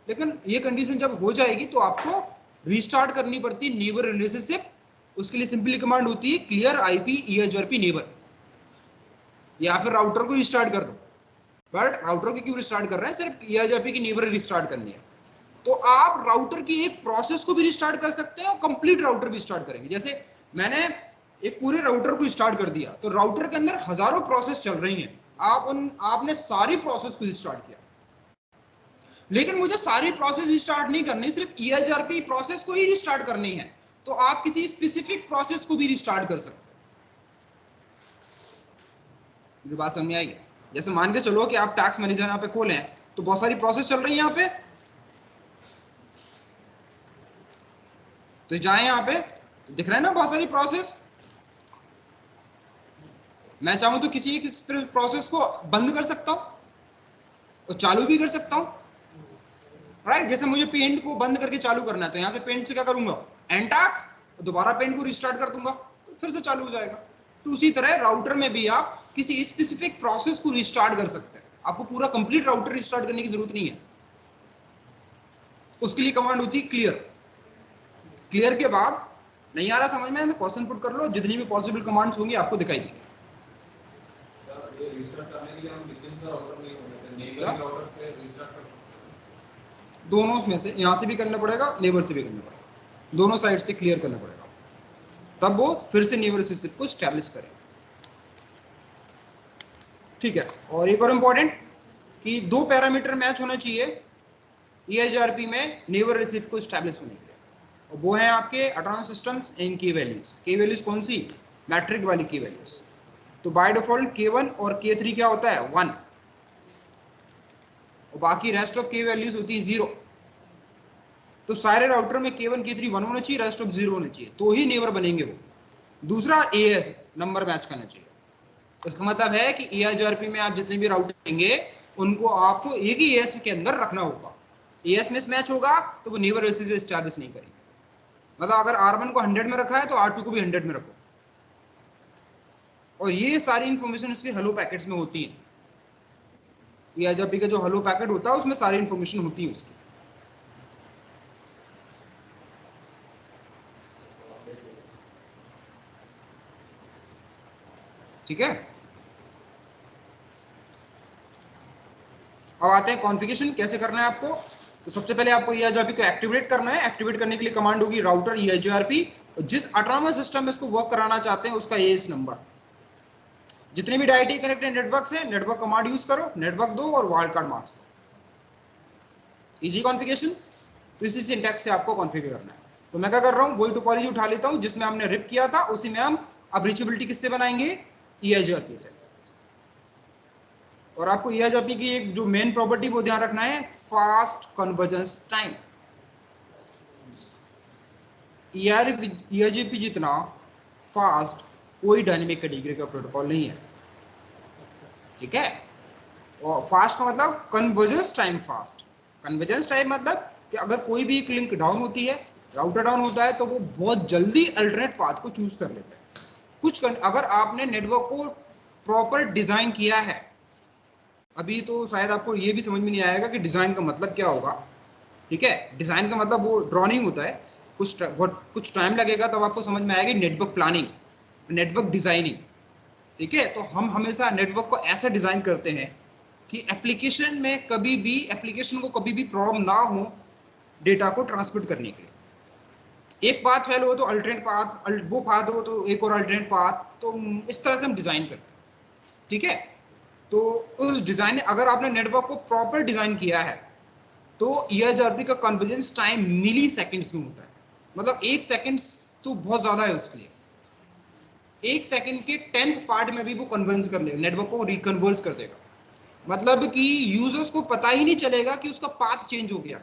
लेकिन ये कंडीशन जब हो जाएगी तो आपको रीस्टार्ट करनी पड़ती है नेबर रिलेशनशिप। उसके लिए सिंपली कमांड होती है क्लियर आईपी EHRP नेबर, या फिर राउटर को रिस्टार्ट कर दो। बट राउटर को क्यों रिस्टार्ट कर रहे हैं, सिर्फ EHRP की नेबर रिस्टार्ट करनी है। तो आप राउटर की एक प्रोसेस को भी रिस्टार्ट कर सकते हैं और कंप्लीट राउटर भी स्टार्ट करेंगे। जैसे मैंने एक पूरे राउटर को स्टार्ट कर दिया, तो राउटर के अंदर हजारों प्रोसेस चल रही हैं, आपने सारी प्रोसेस को रिस्टार्ट किया, लेकिन मुझे सारी प्रोसेस रिस्टार्ट नहीं करनी, सिर्फ EHRP प्रोसेस को ही रिस्टार्ट करनी है। तो आप किसी स्पेसिफिक प्रोसेस को भी रिस्टार्ट कर सकते हैं। मेरी बात समझ में आई? जैसे मान के चलो कि आप टैक्स मैनेजर यहाँ पे खोले हैं, तो बहुत सारी प्रोसेस चल रही है यहाँ पे, तो जाए यहाँ पे तो दिख रहा है ना बहुत सारी प्रोसेस। मैं चाहूं तो किसी एक प्रोसेस को बंद कर सकता हूं और चालू भी कर सकता हूं, राइट। जैसे मुझे पेंट को बंद करके चालू करना है, तो यहां से पेंट से क्या करूंगा, एंड टैक्स, दोबारा पेंट को रिस्टार्ट कर दूंगा तो फिर से चालू हो जाएगा। तो उसी तरह राउटर में भी आप किसी स्पेसिफिक प्रोसेस को रिस्टार्ट कर सकते हैं, आपको पूरा कंप्लीट राउटर रिस्टार्ट करने की जरूरत नहीं है। उसके लिए कमांड होती है क्लियर। क्लियर के बाद नहीं आ रहा समझ में तो क्वेश्चन पुट कर लो, जितनी भी पॉसिबल कमांड्स होंगी आपको दिखाई देंगी। सर ये रिस्टार्ट करने के लिए हम विदिन द राउटर नहीं होने से नेबरिंग राउटर से रिस्टार्ट कर सकते हैं। दोनों में से, यहाँ से भी करना पड़ेगा, नेबर से भी करना पड़ेगा, दोनों साइड से क्लियर करना पड़ेगा, तब वो फिर से नेबर रिलेशनशिप को स्टैब्लिश करें। ठीक है। और एक और इम्पोर्टेंट कि 2 पैरामीटर मैच होना चाहिए EHRP में नेबर रिलेशनशिप को स्टैब्लिश होने के लिए, और वो है आपके ऑटोनॉमस सिस्टम्स एंड की वैल्यूज। की वैल्यूज कौन सी, मैट्रिक वाली की वैल्यूज। तो बाय डिफॉल्ट K1 और K3 क्या होता है 1, और बाकी रेस्ट ऑफ की वैल्यूज होती है 0। तो सारे राउटर में K1 K3 1 होना चाहिए, रेस्ट ऑफ 0 होना चाहिए, तो ही नेबर बनेंगे वो। दूसरा AS नंबर मैच करना चाहिए। इसका मतलब है कि EHRP में आप जितने भी राउटर लेंगे उनको आपको एक ही AS के अंदर रखना होगा। AS मिस मैच होगा तो वो नेबर रिलेशनशिप एस्टैब्लिश नहीं करेंगे। मतलब अगर R1 को 100 में रखा है तो R2 को भी 100 में रखो, और ये सारी इंफॉर्मेशन उसके हेलो पैकेट्स में होती है। EHRP का जो हेलो पैकेट होता है उसमें सारी इंफॉर्मेशन होती है उसकी। ठीक है। अब आते हैं कॉन्फ़िगरेशन कैसे करना है आपको। तो सबसे पहले आपको EHRP को एक्टिवेट करना है। एक्टिवेट करने के लिए कमांड होगी राउटर EHRP, जिस ऑटोनॉमस सिस्टम में इसको वर्क कराना चाहते हैं उसका AS नंबर। जितने भी डायरेक्टली कनेक्टेड नेटवर्क्स हैं, नेटवर्क कमांड यूज करो, नेटवर्क दो और वाइल्ड कार्ड मार्क्स दो। इजी कॉन्फ़िगरेशन, तो इसी सिंटैक्स से आपको कॉन्फ़िगर करना है। तो मैं क्या कर रहा हूँ, वही टोपोलॉजी उठा लेता हूँ जिसमें हमने रिप किया था, उसी में हम अब रीचेबिलिटी किससे बनाएंगे, EIGRP से। और आपको EIGRP की एक जो मेन प्रॉपर्टी वो ध्यान रखना है, फास्ट कन्वर्जेंस टाइम। EIGRP जितना फास्ट कोई डायनेमिक कैटेगरी का प्रोटोकॉल नहीं है, ठीक है। और फास्ट का मतलब convergence time fast. Convergence time मतलब कि अगर कोई भी एक लिंक डाउन होती है, राउटर डाउन होता है, तो वो बहुत जल्दी अल्टरनेट पाथ को चूज कर लेता है। अगर आपने नेटवर्क को प्रॉपर डिजाइन किया है, अभी तो शायद आपको ये भी समझ में नहीं आएगा कि डिजाइन का मतलब क्या होगा, ठीक है। डिजाइन का मतलब वो ड्रॉ नहीं होता है, कुछ टाइम लगेगा तब आपको समझ में आएगी नेटवर्क प्लानिंग, नेटवर्क डिजाइनिंग, ठीक है। तो हम हमेशा नेटवर्क को ऐसा डिजाइन करते हैं कि एप्लीकेशन को कभी भी प्रॉब्लम ना हो डेटा को ट्रांसमिट करने के लिए। एक पाथ फेल हो तो अल्टरनेट पाथ, वो पाथ हो तो एक और अल्टरनेट पाथ, तो इस तरह से हम डिजाइन करते हैं, ठीक है। तो उस डिजाइन, अगर आपने नेटवर्क को प्रॉपर डिजाइन किया है तो EIGRP का कन्वर्जेंस टाइम मिली सेकेंड्स में होता है। मतलब 1 सेकेंड तो बहुत ज्यादा है उसके लिए, 1 सेकेंड के 10th पार्ट में भी वो कन्वर्ज कर लेगा, नेटवर्क को रिकन्वर्ज कर देगा। मतलब कि यूजर्स को पता ही नहीं चलेगा कि उसका पाथ चेंज हो गया।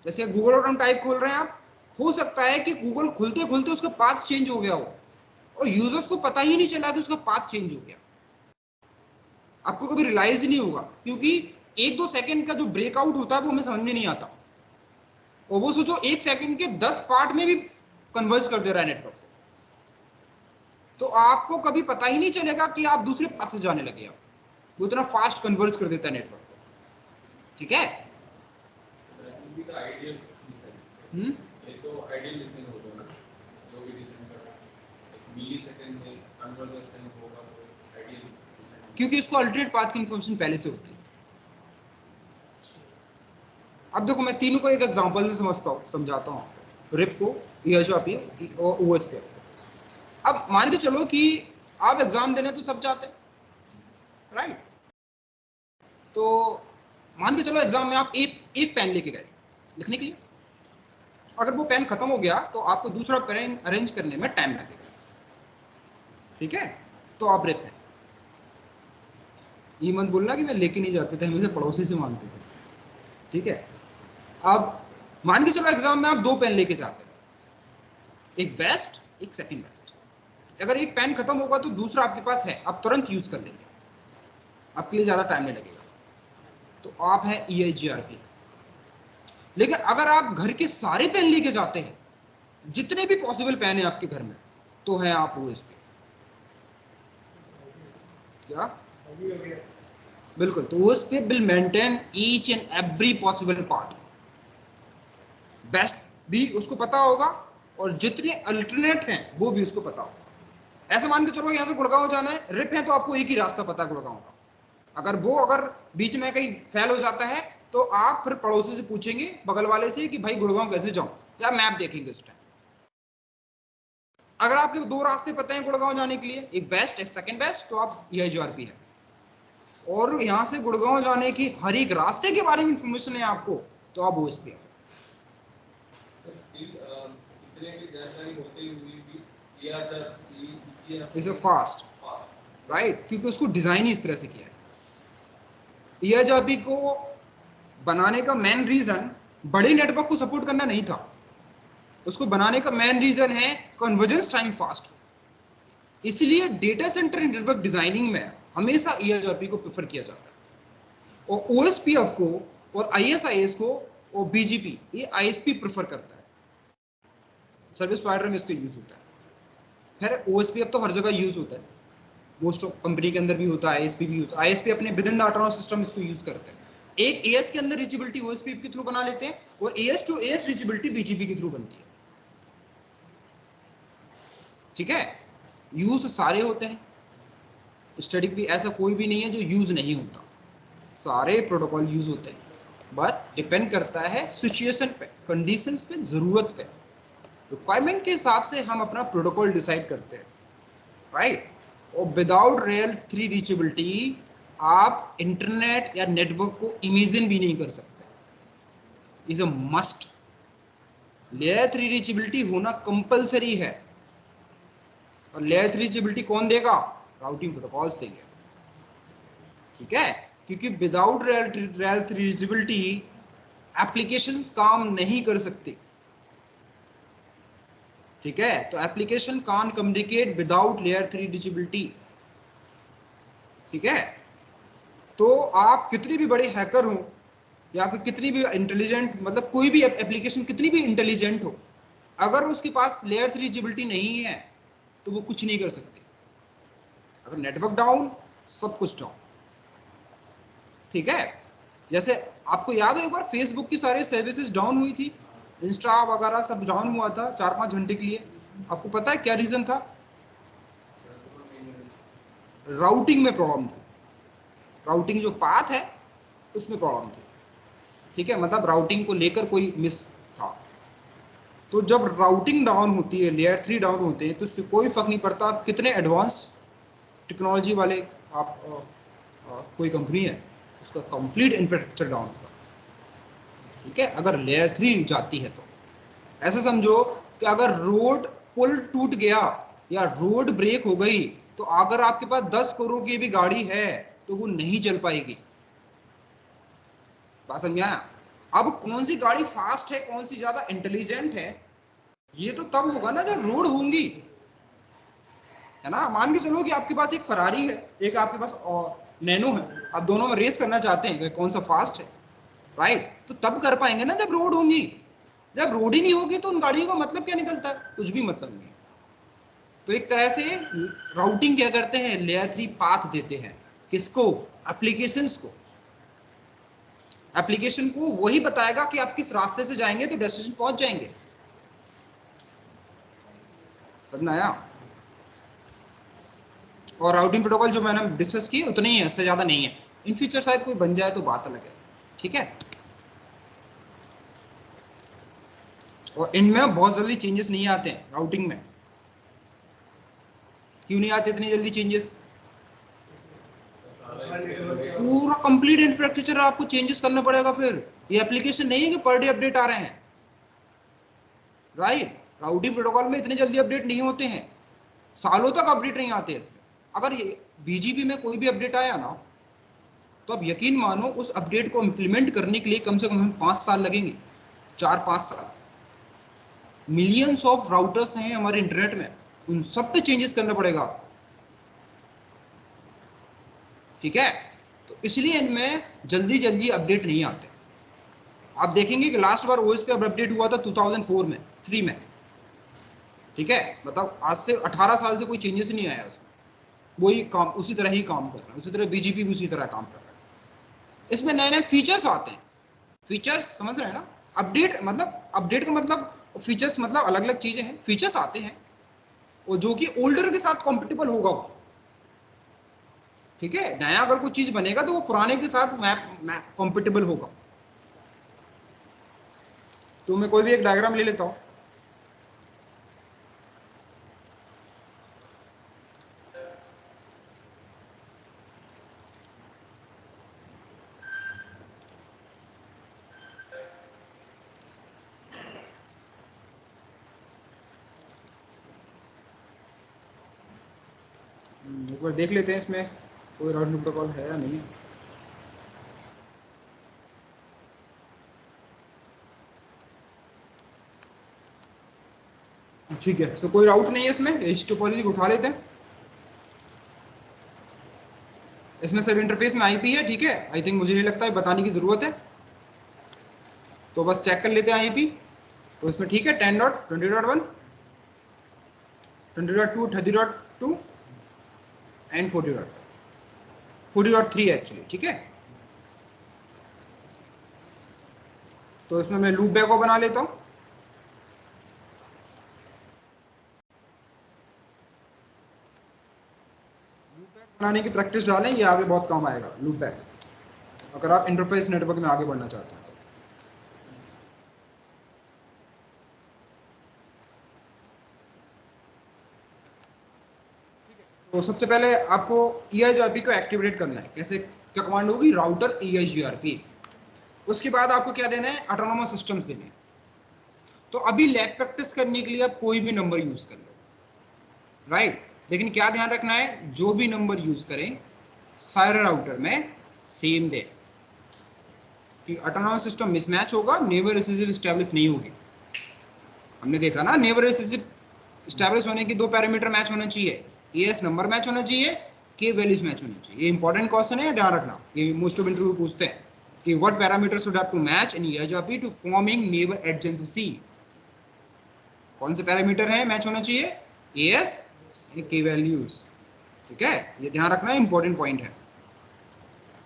जैसे गूगल डॉट कॉम टाइप खोल रहे हैं आप, हो सकता है कि गूगल खुलते खुलते उसका पाथ चेंज हो गया हो और यूजर्स को पता ही नहीं चला कि उसका पाथ चेंज हो गया। आपको कभी रियलाइज ही नहीं होगा, क्योंकि 1-2 सेकंड का जो ब्रेकआउट होता है वो हमें समझ में नहीं आता। और वो सोचो 1 सेकंड के 10 पार्ट में भी कन्वर्ज कर दे रहा है नेटवर्क, तो आपको कभी पता ही नहीं चलेगा कि आप दूसरे पास से जाने लगे। आप वो इतना फास्ट कन्वर्ज कर देता है नेटवर्क को, ठीक है। ये तो आइडियल लिसन होगा ना, जो भी लिसन कर रहा है 1 मिलीसेकंड में कन्वर्जेंस टाइम होगा, तो आइडियल लिसन, क्योंकि उसको अल्टरनेट पाथ की इंफॉर्मेशन पहले से होती है। अब देखो मैं तीनों को एक एग्जांपल से समझाता हूँ, रिप को, EIGRP और OSPF। अब मान के चलो कि आप एग्जाम देने तो सब जाते हैं, राइट। तो मान के चलो एग्जाम में आप एक पेन लेके गए लिखने के लिए, अगर वो पेन खत्म हो गया तो आपको दूसरा पेन अरेंज करने में टाइम लगेगा, ठीक है। तो आप रिप है, ये मत बोलना कि मैं लेके नहीं जाते थे, हमेशा पड़ोसी से मांगते थे, ठीक है। अब मान के चलो एग्जाम में आप 2 पेन लेके जाते हैं, एक बेस्ट एक सेकंड बेस्ट। अगर एक पेन खत्म होगा तो दूसरा आपके पास है, आप तुरंत यूज कर लेंगे, आपके लिए ज्यादा टाइम नहीं लगेगा, तो आप है EIGRP। लेकिन अगर आप घर के सारे पेन लेके जाते हैं, जितने भी पॉसिबल पेन है आपके घर में, तो है आप OSP। क्या बिल्कुल, तो OSP will maintain each and every possible path, best भी उसको पता होगा और जितने अल्टरनेट हैं वो भी उसको पता होगा। ऐसे मान के चलो यहाँ से गुड़गांव जाना है, रिप है तो आपको एक ही रास्ता पता है गुड़गांव का। अगर बीच में कहीं फेल हो जाता है तो आप फिर पड़ोसी से पूछेंगे, बगल वाले से, कि भाई गुड़गांव कैसे जाऊं, या मैप देखेंगे उस टाइम। अगर आपके 2 रास्ते पता है गुड़गांव जाने के लिए, एक बेस्ट एक सेकंड बेस्ट, तो आप EIGRP है। और यहाँ से गुड़गांव जाने की हर एक रास्ते के बारे में इंफॉर्मेशन है आपको, तो आप OSP है। इतने की जानकारी होते हुए भी इज फास्ट, राइट, क्योंकि उसको डिजाइन ही इस तरह से किया है। EIGRP को बनाने का मेन रीजन बड़े नेटवर्क को सपोर्ट करना नहीं था, उसको बनाने का मेन रीजन है कन्वर्जेंस टाइम फास्ट। इसलिए डेटा सेंटर नेटवर्क डिजाइनिंग में हमेशा EIGRP को प्रेफर किया जाता है, और OSPF को और ISIS को और BGP ये ISP प्रेफर करता है, सर्विस प्रोवाइडर में इसका यूज होता है। फिर OSPF तो हर जगह यूज होता है, मोस्ट ऑफ कंपनी के अंदर भी होता है, ISP भी होता है। ISP अपने with in the autonomous system इसको यूज करते हैं। एक AS के अंदर रीचेबिलिटी OSPF के थ्रू बना लेते हैं, और AS to AS reachability BGP के थ्रू बनती है, ठीक है। यूज सारे होते हैं, स्टैटिक भी ऐसा कोई भी नहीं है जो यूज नहीं होता, सारे प्रोटोकॉल यूज होते हैं, बट डिपेंड करता है सिचुएशन पे, कंडीशंस पे, जरूरत पे, रिक्वायरमेंट के हिसाब से हम अपना प्रोटोकॉल डिसाइड करते हैं, राइट। और विदाउट रेल 3 रीचेबिलिटी आप इंटरनेट या नेटवर्क को इमेजिन भी नहीं कर सकते, is a must. Layer 3 reachability होना कंपलसरी है, और लेयर 3 रीचेबिलिटी कौन देगा? राउटिंग प्रोटोकॉल्स देंगे, ठीक है, क्योंकि विदाउट लेयर 3 रीचेबिलिटी एप्लीकेशंस काम नहीं कर सकते, ठीक है। तो एप्लीकेशन कान कम्युनिकेट विदाउट लेयर 3 रीचेबिलिटी, ठीक है। तो आप कितनी भी बड़े हैकर हो या फिर कितनी भी इंटेलिजेंट, मतलब कोई भी एप्लीकेशन कितनी भी इंटेलिजेंट हो, अगर उसके पास लेयर 3 रीचेबिलिटी नहीं है तो वो कुछ नहीं कर सकती। अगर नेटवर्क डाउन, सब कुछ डाउन, ठीक है। जैसे आपको याद हो एक बार फेसबुक की सारी सर्विसेज डाउन हुई थी, इंस्टा वगैरह सब डाउन हुआ था 4-5 घंटे के लिए। आपको पता है क्या रीजन था? राउटिंग में प्रॉब्लम थी, राउटिंग जो पाथ है उसमें प्रॉब्लम थी, ठीक है, मतलब राउटिंग को लेकर कोई मिस था। तो जब राउटिंग डाउन होती है, लेयर 3 डाउन होते हैं, तो उससे कोई फर्क नहीं पड़ता आप कितने एडवांस टेक्नोलॉजी वाले आप कोई कंपनी है, उसका कंप्लीट इंफ्रास्ट्रक्चर डाउन होगा, ठीक है, अगर लेयर 3 जाती है तो। ऐसा समझो कि अगर रोड पुल टूट गया या रोड ब्रेक हो गई, तो अगर आपके पास 10 करोड़ की भी गाड़ी है तो वो नहीं चल पाएगी। बात समझ आया? अब कौन सी गाड़ी फास्ट है, कौन सी ज्यादा इंटेलिजेंट है, ये तो तब होगा ना जब रोड होंगी, है ना। मान के चलो कि आपके पास एक फरारी है, एक आपके पास नैनो है, आप दोनों में रेस करना चाहते हैं कि कौन सा फास्ट है, राइट। तो तब कर पाएंगे ना जब रोड होंगी। जब रोड ही नहीं होगी तो उन गाड़ियों का मतलब क्या निकलता है? कुछ भी मतलब नहीं। तो एक तरह से राउटिंग क्या करते हैं, लेयर 3 पाथ देते हैं, किसको? एप्लीकेशंस को। एप्लीकेशन को वही बताएगा कि आप किस रास्ते से जाएंगे तो डेस्टिनेशन पहुंच जाएंगे। समझ में आया? और राउटिंग प्रोटोकॉल जो मैंने डिस्कस किए उतने ही है, इससे ज़्यादा नहीं है। इन फ्यूचर शायद कोई बन जाए तो बात अलग है, ठीक है। और इनमें बहुत जल्दी चेंजेस नहीं आते हैं राउटिंग में। क्यों नहीं आते इतनी जल्दी चेंजेस? पूरा कंप्लीट इंफ्रास्ट्रक्चर आपको चेंजेस करना पड़ेगा। फिर ये एप्लीकेशन नहीं है कि पर डे अपडेट आ रहे हैं, राइट। राउटिंग प्रोटोकॉल में इतने जल्दी अपडेट नहीं होते हैं, सालों तक अपडेट नहीं आते इसमें। अगर ये बीजीपी में कोई भी अपडेट आया ना, तो अब यकीन मानो उस अपडेट को इम्प्लीमेंट करने के लिए कम से कम हमें 5 साल लगेंगे, 4-5 साल। मिलियंस ऑफ राउटर्स हैं हमारे इंटरनेट में, उन सब पे चेंजेस करना पड़ेगा, ठीक है। तो इसलिए इनमें जल्दी जल्दी अपडेट नहीं आते। आप देखेंगे कि लास्ट बार ओएस पे अपडेट हुआ था 2004 में, 3 में, ठीक है। मतलब आज से 18 साल से कोई चेंजेस नहीं आया उसमें, वही काम उसी तरह ही काम कर रहा है, उसी तरह बीजीपी भी उसी तरह काम कर रहा है। इसमें नए नए फीचर्स आते हैं, फीचर्स समझ रहे हैं ना। अपडेट मतलब, अपडेट का मतलब फीचर्स मतलब अलग अलग चीजें हैं, फीचर्स आते हैं और जो कि ओल्डर के साथ कॉम्पेटिबल होगा वो, ठीक है। नया अगर कोई चीज बनेगा तो वो पुराने के साथ मैप कॉम्पेटिबल होगा। तो मैं कोई भी एक डायग्राम ले लेता हूँ। एक बार देख लेते हैं इसमें कोई राउटिंग प्रोटोकॉल है या नहीं। ठीक है, तो कोई राउट नहीं है इसमें, इस टोपोलॉजी को उठा लेते हैं। इसमें सब इंटरफेस में आईपी है, ठीक है। आई थिंक मुझे नहीं लगता है बताने की ज़रूरत है, तो बस चेक कर लेते हैं आईपी। तो इसमें ठीक है 10.20.1, 20.2, 30.2 एंड 40.3 एक्चुअली, ठीक है। तो इसमें मैं लूप बैक को बना लेता हूँ। बनाने की प्रैक्टिस डालें, ये आगे बहुत काम आएगा लूप बैक, अगर आप इंटरफेस नेटवर्क में आगे बढ़ना चाहते हैं। तो सबसे पहले आपको EIGRP को एक्टिवेट करना है। कैसे, क्या कमांड होगी, राउटर EIGRP। उसके बाद आपको क्या देना है, ऑटोनोमस सिस्टम्स देने हैं। तो अभी लैब प्रैक्टिस करने के लिए आप कोई भी नंबर यूज कर लो, राइट। लेकिन क्या ध्यान रखना है, जो भी नंबर यूज करें सारे राउटर में सेम दे, कि ऑटोनोमस सिस्टम मिसमैच होगा, नेबर रिलेशनशिप स्टैब्लिश नहीं होगी। हमने देखा ना, नेबर रिलेशनशिप स्टैब्लिश होने की दो पैरामीटर मैच होना चाहिए, एएस नंबर मैच होना चाहिए, के वैल्यूज मैच होना चाहिए। ये इंपॉर्टेंट क्वेश्चन है, ध्यान रखना, ये मोस्ट ऑफ इंटरव्यू पूछते हैं कि what parameters should have to match in EIGRP to forming neighbour adjacency. कौन से पैरामीटर है मैच होना चाहिए, एएस के वैल्यूज, ठीक है, ये ध्यान रखना, इंपॉर्टेंट पॉइंट है।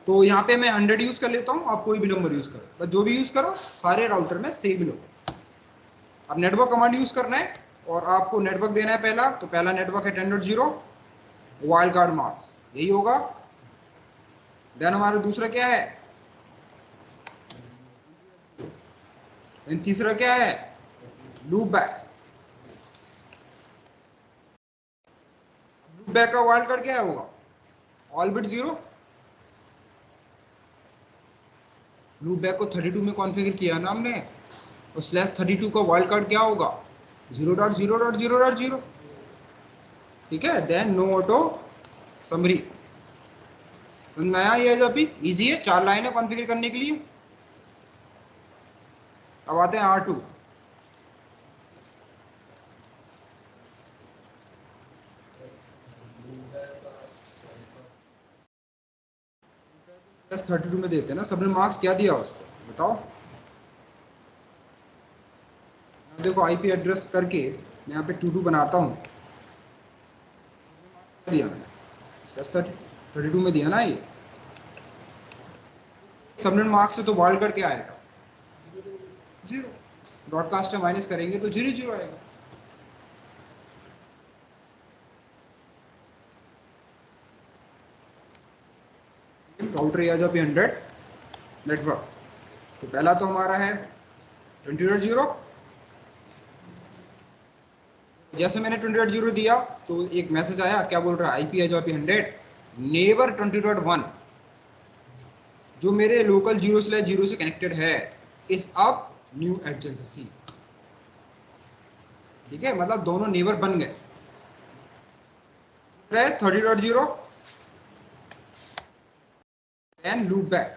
तो यहाँ पे मैं 100 यूज कर लेता हूँ, आप कोई भी नंबर यूज करो, बस जो भी यूज करो सारे राउटर में सेम लो। अब नेटवर्क कमांड यूज करना है और आपको नेटवर्क देना है पहला, तो पहला नेटवर्क है 10.0 वाइल्ड कार्ड मार्क्स, यही होगा। देन हमारा दूसरा क्या है, देन तीसरा क्या है, लूप बैक। लूप बैक का वाइल्ड कार्ड क्या होगा, ऑल बिट 0। लूप बैक को 32 में कॉन्फ़िगर किया ना हमने, और /32 का वाइल्ड कार्ड क्या होगा, 0.0.0.0, ठीक है। Then no auto summary. समझ में आया, ये अभी इजी है, 4 लाइनें कॉन्फ़िगर करने के लिए। अब आते हैं R2। /32 में देते हैं ना, सबने मार्क्स क्या दिया उसको बताओ। देखो आईपी एड्रेस करके मैं यहाँ पे 22 बनाता हूँ, दिया मैंने /32 में दिया ना ये। सबनेट मार्क्स से तो वाइल्ड कार्ड क्या आएगा, 0। ब्रॉडकास्ट माइनस करेंगे तो 0 आएगा। राउटर EIGRP 100 नेटवर्क, तो पहला तो हमारा है 20.0। जैसे मैंने 20.0 दिया तो एक मैसेज आया, क्या बोल रहा है, IP EIGRP 100 नेबर 20.1 जो मेरे लोकल 0/0 से कनेक्टेड है इस अब न्यू एडजेंसी, ठीक है, मतलब दोनों नेबर बन गए। 30.0 and loop back,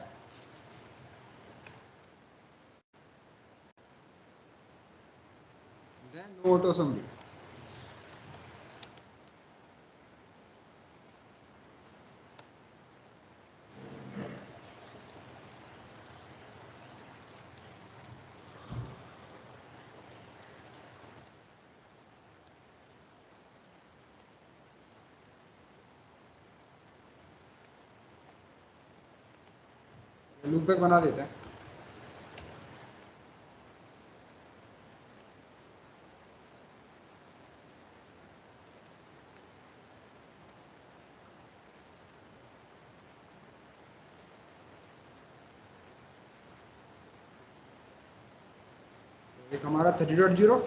then no auto summary. Loop back बना देते हैं। एक हमारा 30.0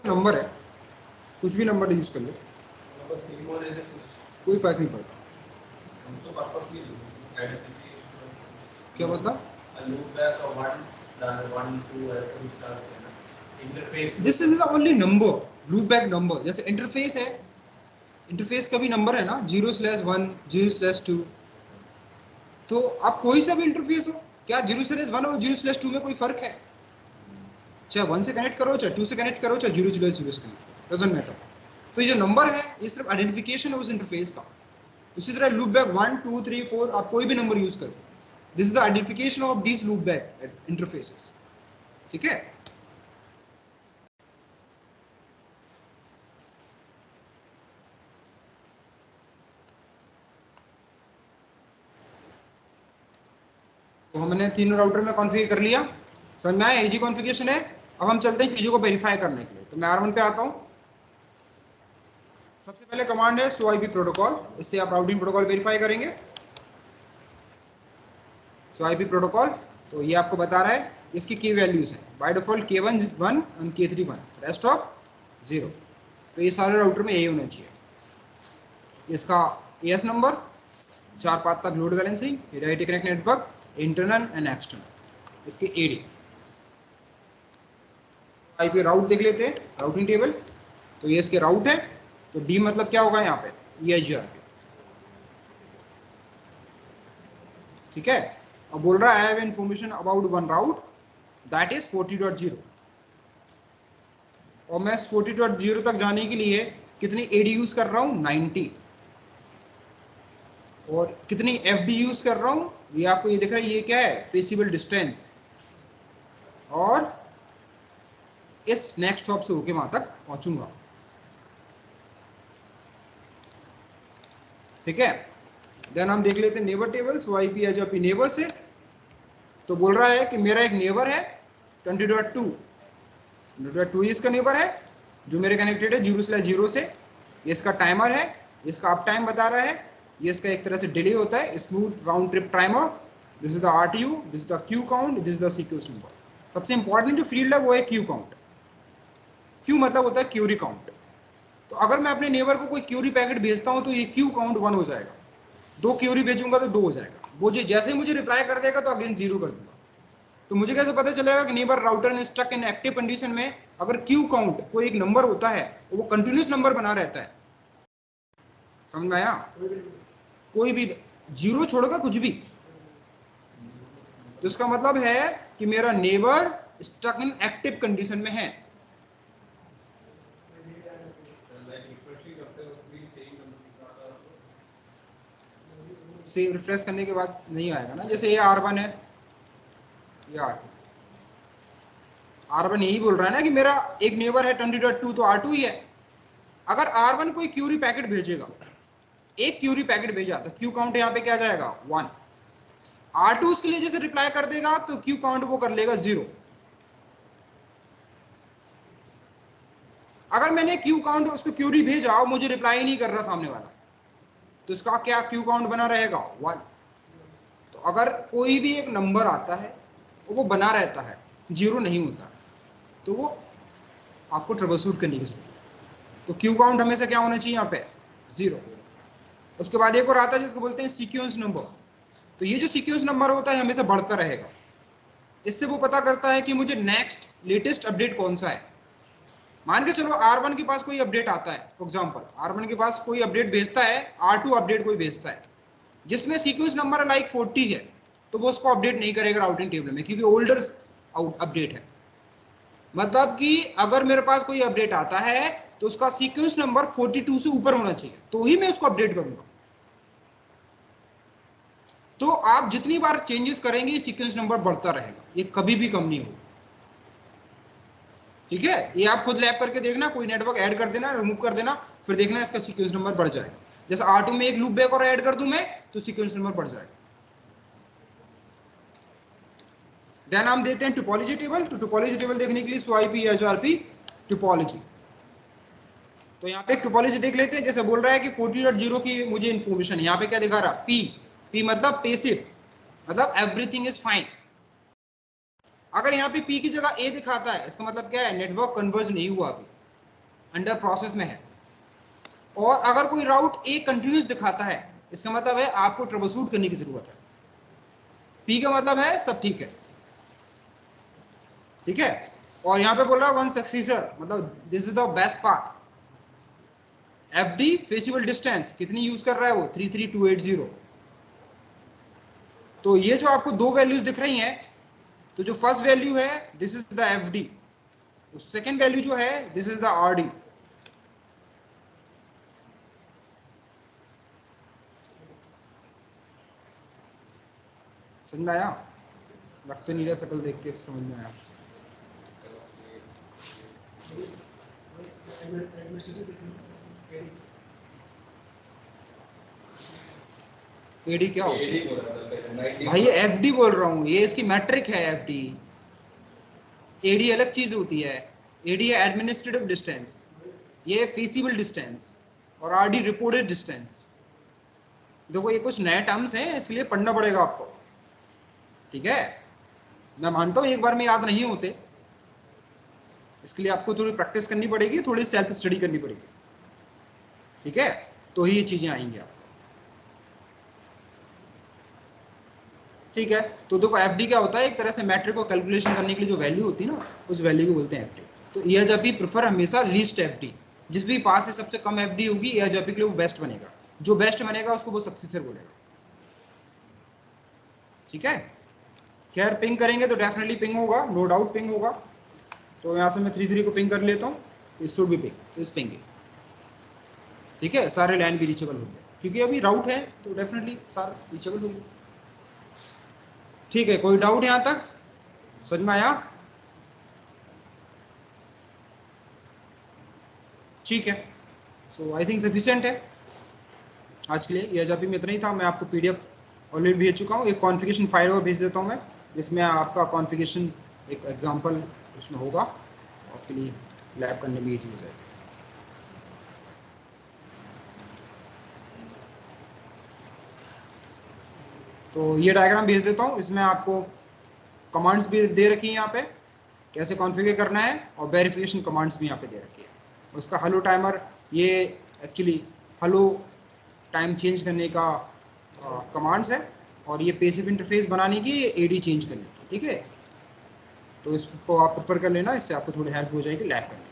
नंबर है, कुछ भी नंबर यूज कर लो, कोई फर्क नहीं पड़ता। क्या मतलब, this is the only number, loop back number. जैसे इंटरफेस है, इंटरफेस का भी नंबर है ना, 0/1 0/2। तो आप कोई सा भी इंटरफेस हो, क्या 0/1 और 0/2 में कोई फर्क है, चाहे 1 से कनेक्ट करो, चाहे 2 से कनेक्ट करो, चाहे 0/0 से कनेक्ट, डजंट मैटर। तो ये जो नंबर है ये सिर्फ आइडेंटिफिकेशन है उस इंटरफेस का। उसी तरह लूप बैक 1 2 3 4 आप कोई भी नंबर यूज करो, this is the identification of this loop back interfaces, ठीक है। तो हमने तीनों राउटर में कॉन्फ़िगर कर लिया, समझ में आया, इजी कॉन्फ़िगरेशन है। अब हम चलते हैं चीज़ों को वेरीफाई करने के लिए। तो मैं R1 पे आता हूँ। सबसे पहले कमांड है शो आईपी प्रोटोकॉल, इससे आप राउटिंग प्रोटोकॉल वेरीफाई करेंगे। शो आईपी प्रोटोकॉल, तो ये आपको बता रहा है इसकी की वैल्यूज है, बाय डिफॉल्ट K1 1 और K3 1, रेस्ट ऑफ 0। तो ये सारे राउटर में यही होना चाहिए। इसका एएस नंबर, 4-5 तक load balancing, ADI connect network, internal and external, इसके एडी। आईपी राउट देख लेते हैं, राउटिंग टेबल। तो ये इसके राउट है, तो डी मतलब क्या होगा यहाँ पे, EIGRP। ठीक है। अब बोल रहा है I have information about one route that is 40.0, और मैं 40.0 तक जाने के लिए कितनी एडी यूज कर रहा हूँ, 90, और कितनी एफडी यूज कर रहा हूँ, ये आपको ये दिख रहा है, ये क्या है, फेसिबल डिस्टेंस, और इस नेक्स्ट हॉप से होके वहां तक पहुंचूंगा। ठीक है। देन हम देख लेते हैं neighbour table. So IP as अपनी नेबर से, तो बोल रहा है कि मेरा एक नेबर है 20.2, 20.2 इसका नेबर है जो मेरे कनेक्टेड है 0/0 से। ये इसका टाइमर है, इसका अप टाइम बता रहा है, ये इसका एक तरह से डिले होता है, smooth round trip timer. This is the RTU, this is the Q count, this is the sequence number. सबसे इंपॉर्टेंट जो फील्ड है वो है क्यू काउंट। क्यू मतलब होता है क्यूरी काउंट। तो अगर मैं अपने नेबर को कोई क्यूरी पैकेट भेजता हूं तो ये क्यू काउंट 1 हो जाएगा, 2 क्यूरी भेजूंगा तो 2 हो जाएगा। वो जैसे ही मुझे रिप्लाई कर देगा तो अगेन 0 कर दूंगा। तो मुझे कैसे पता चलेगा कि neighbour router in stuck in active condition में? अगर क्यू काउंट कोई एक नंबर होता है तो वो कंटिन्यूस नंबर बना रहता है। समझ में आया? कोई भी 0 छोड़कर कुछ भी, तो इसका मतलब है कि मेरा neighbour stuck in active condition में है। से रिफ्रेश करने के बाद नहीं आएगा ना, जैसे ये R1 है, ये R1 यही बोल रहा है ना कि मेरा एक नेबर है 20.2, तो R2 ही है। अगर R1 कोई क्यूरी पैकेट भेजेगा, एक क्यूरी पैकेट भेजा, तो क्यू काउंट यहाँ पे क्या जाएगा, 1। R2 उसके लिए जैसे रिप्लाई कर देगा तो क्यू काउंट वो कर लेगा 0। अगर मैंने क्यू काउंट उसको क्यूरी भेजा और मुझे रिप्लाई नहीं कर रहा सामने वाला, तो इसका क्या क्यू काउंट बना रहेगा, 1। तो अगर कोई भी एक नंबर आता है वो बना रहता है, 0 नहीं होता, तो वो आपको ट्रबल शूट करने की जरूरत है। तो क्यू काउंट हमेशा क्या होना चाहिए यहाँ पे, 0। उसके बाद एक और आता है जिसको बोलते हैं सीक्वेंस नंबर। तो ये जो सीक्वेंस नंबर होता है हमेशा बढ़ता रहेगा। इससे वो पता करता है कि मुझे नेक्स्ट लेटेस्ट अपडेट कौन सा है। मान के चलो R1 के पास कोई अपडेट आता है, फॉर एग्जांपल R1 के पास कोई अपडेट भेजता है, R2 अपडेट कोई भेजता है जिसमें सीक्वेंस नंबर लाइक 40 है, तो वो उसको अपडेट नहीं करेगा राउटिंग टेबल में, क्योंकि ओल्डर अपडेट है। मतलब कि अगर मेरे पास कोई अपडेट आता है तो उसका सीक्वेंस नंबर 42 से ऊपर होना चाहिए, तो ही मैं उसको अपडेट करूंगा। तो आप जितनी बार चेंजेस करेंगे सीक्वेंस नंबर बढ़ता रहेगा, ये कभी भी कम नहीं होगा। ठीक है, ये आप खुद लैब करके देखना, कोई नेटवर्क ऐड कर देना, रिमूव कर देना, फिर देखना इसका सीक्वेंस नंबर बढ़ जाएगा। जैसे R2 में एक लूप बैक और ऐड कर दूं मैं, तो सीक्वेंस नंबर बढ़ जाएगा। देन हम देते हैं टोपोलॉजी टेबल। तो टोपोलॉजी टेबल देखने के लिए SOIP HRP टोपोलॉजी। तो यहाँ पे एक टोपोलॉजी देख लेते हैं। जैसे बोल रहा है कि 40.0 की मुझे इन्फॉर्मेशन, यहाँ पे क्या दिखा रहा, P मतलब पैसिव, मतलब एवरीथिंग इज फाइन। अगर यहाँ पे P की जगह A दिखाता है, इसका मतलब क्या है, नेटवर्क कन्वर्ज नहीं हुआ, अभी अंडर प्रोसेस में है। और अगर कोई राउट A कंटिन्यूस दिखाता है, इसका मतलब है आपको ट्रबल शूट करने की जरूरत है। P का मतलब है सब ठीक है। ठीक है। और यहाँ पे बोल रहा है वन सक्सेसर, मतलब this is the best path. FD feasible distance कितनी यूज कर रहा है वो, 33280। तो ये जो आपको दो वैल्यूज दिख रही हैं, तो जो फर्स्ट वैल्यू है this is the FD, second value जो है दिस इज द RD। समझ में आया? लग तो नहीं रहा, शकल देख के समझ में आया। एडी क्या होता है भाई? ये FD बोल रहा हूँ, ये इसकी मैट्रिक है FD। एडी अलग चीज होती है, एडी है एडमिनिस्ट्रेटिव डिस्टेंस, ये फेसिबल डिस्टेंस, और RD रिपोर्टेड डिस्टेंस। देखो ये कुछ नए टर्म्स हैं, इसलिए पढ़ना पड़ेगा आपको। ठीक है, मैं मानता हूँ एक बार में याद नहीं होते, इसके लिए आपको थोड़ी प्रैक्टिस करनी पड़ेगी, थोड़ी सेल्फ स्टडी करनी पड़ेगी, ठीक है, तो ही ये चीज़ें आएंगी आपको, ठीक है। तो देखो एफडी क्या होता है, एक तरह से मैट्रिक को कैलकुलेशन करने के लिए जो वैल्यू होती है ना, उस वैल्यू को बोलते हैं एफडी। तो EHRP प्रेफर हमेशा लीस्ट एफडी, जिस भी पास से सबसे कम एफडी होगी EHRP के लिए वो बेस्ट बनेगा, जो बेस्ट बनेगा उसको वो सक्सेसर बोलेगा, ठीक है। खैर पिंग करेंगे तो डेफिनेटली पिंग होगा, नो डाउट पिंग होगा। तो यहाँ से मैं 3 को पिंग कर लेता हूँ, तो इस शुड भी पिंग, तो इस पिंग, ठीक है, सारे लाइन भी रीचेबल हो गए, क्योंकि अभी राउट है तो डेफिनेटली सारा रीचेबल हो गया, ठीक है। कोई डाउट यहाँ तक समझ में आया? ठीक है, सो आई थिंक सफिशिएंट है आज के लिए। EHRP में इतना ही था। मैं आपको PDF ऑलरेडी भेज चुका हूँ, एक कॉन्फ़िगरेशन फाइल और भेज देता हूँ मैं, जिसमें आपका कॉन्फ़िगरेशन एक एग्जांपल उसमें होगा, आपके लिए लैब करने में ईजी हो जाएगा। तो ये डायग्राम भेज देता हूँ, इसमें आपको कमांड्स भी दे रखी है यहाँ पे, कैसे कॉन्फ़िगर करना है, और वेरिफिकेशन कमांड्स भी यहाँ पे दे रखी है। उसका हलो टाइमर, ये एक्चुअली हलो टाइम चेंज करने का कमांड्स है, और ये पेसिव इंटरफेस बनाने की, एडी चेंज करने की, ठीक है। तो इसको आप प्रेफर कर लेना, इससे आपको थोड़ी हेल्प हो जाएगी लैब करने में।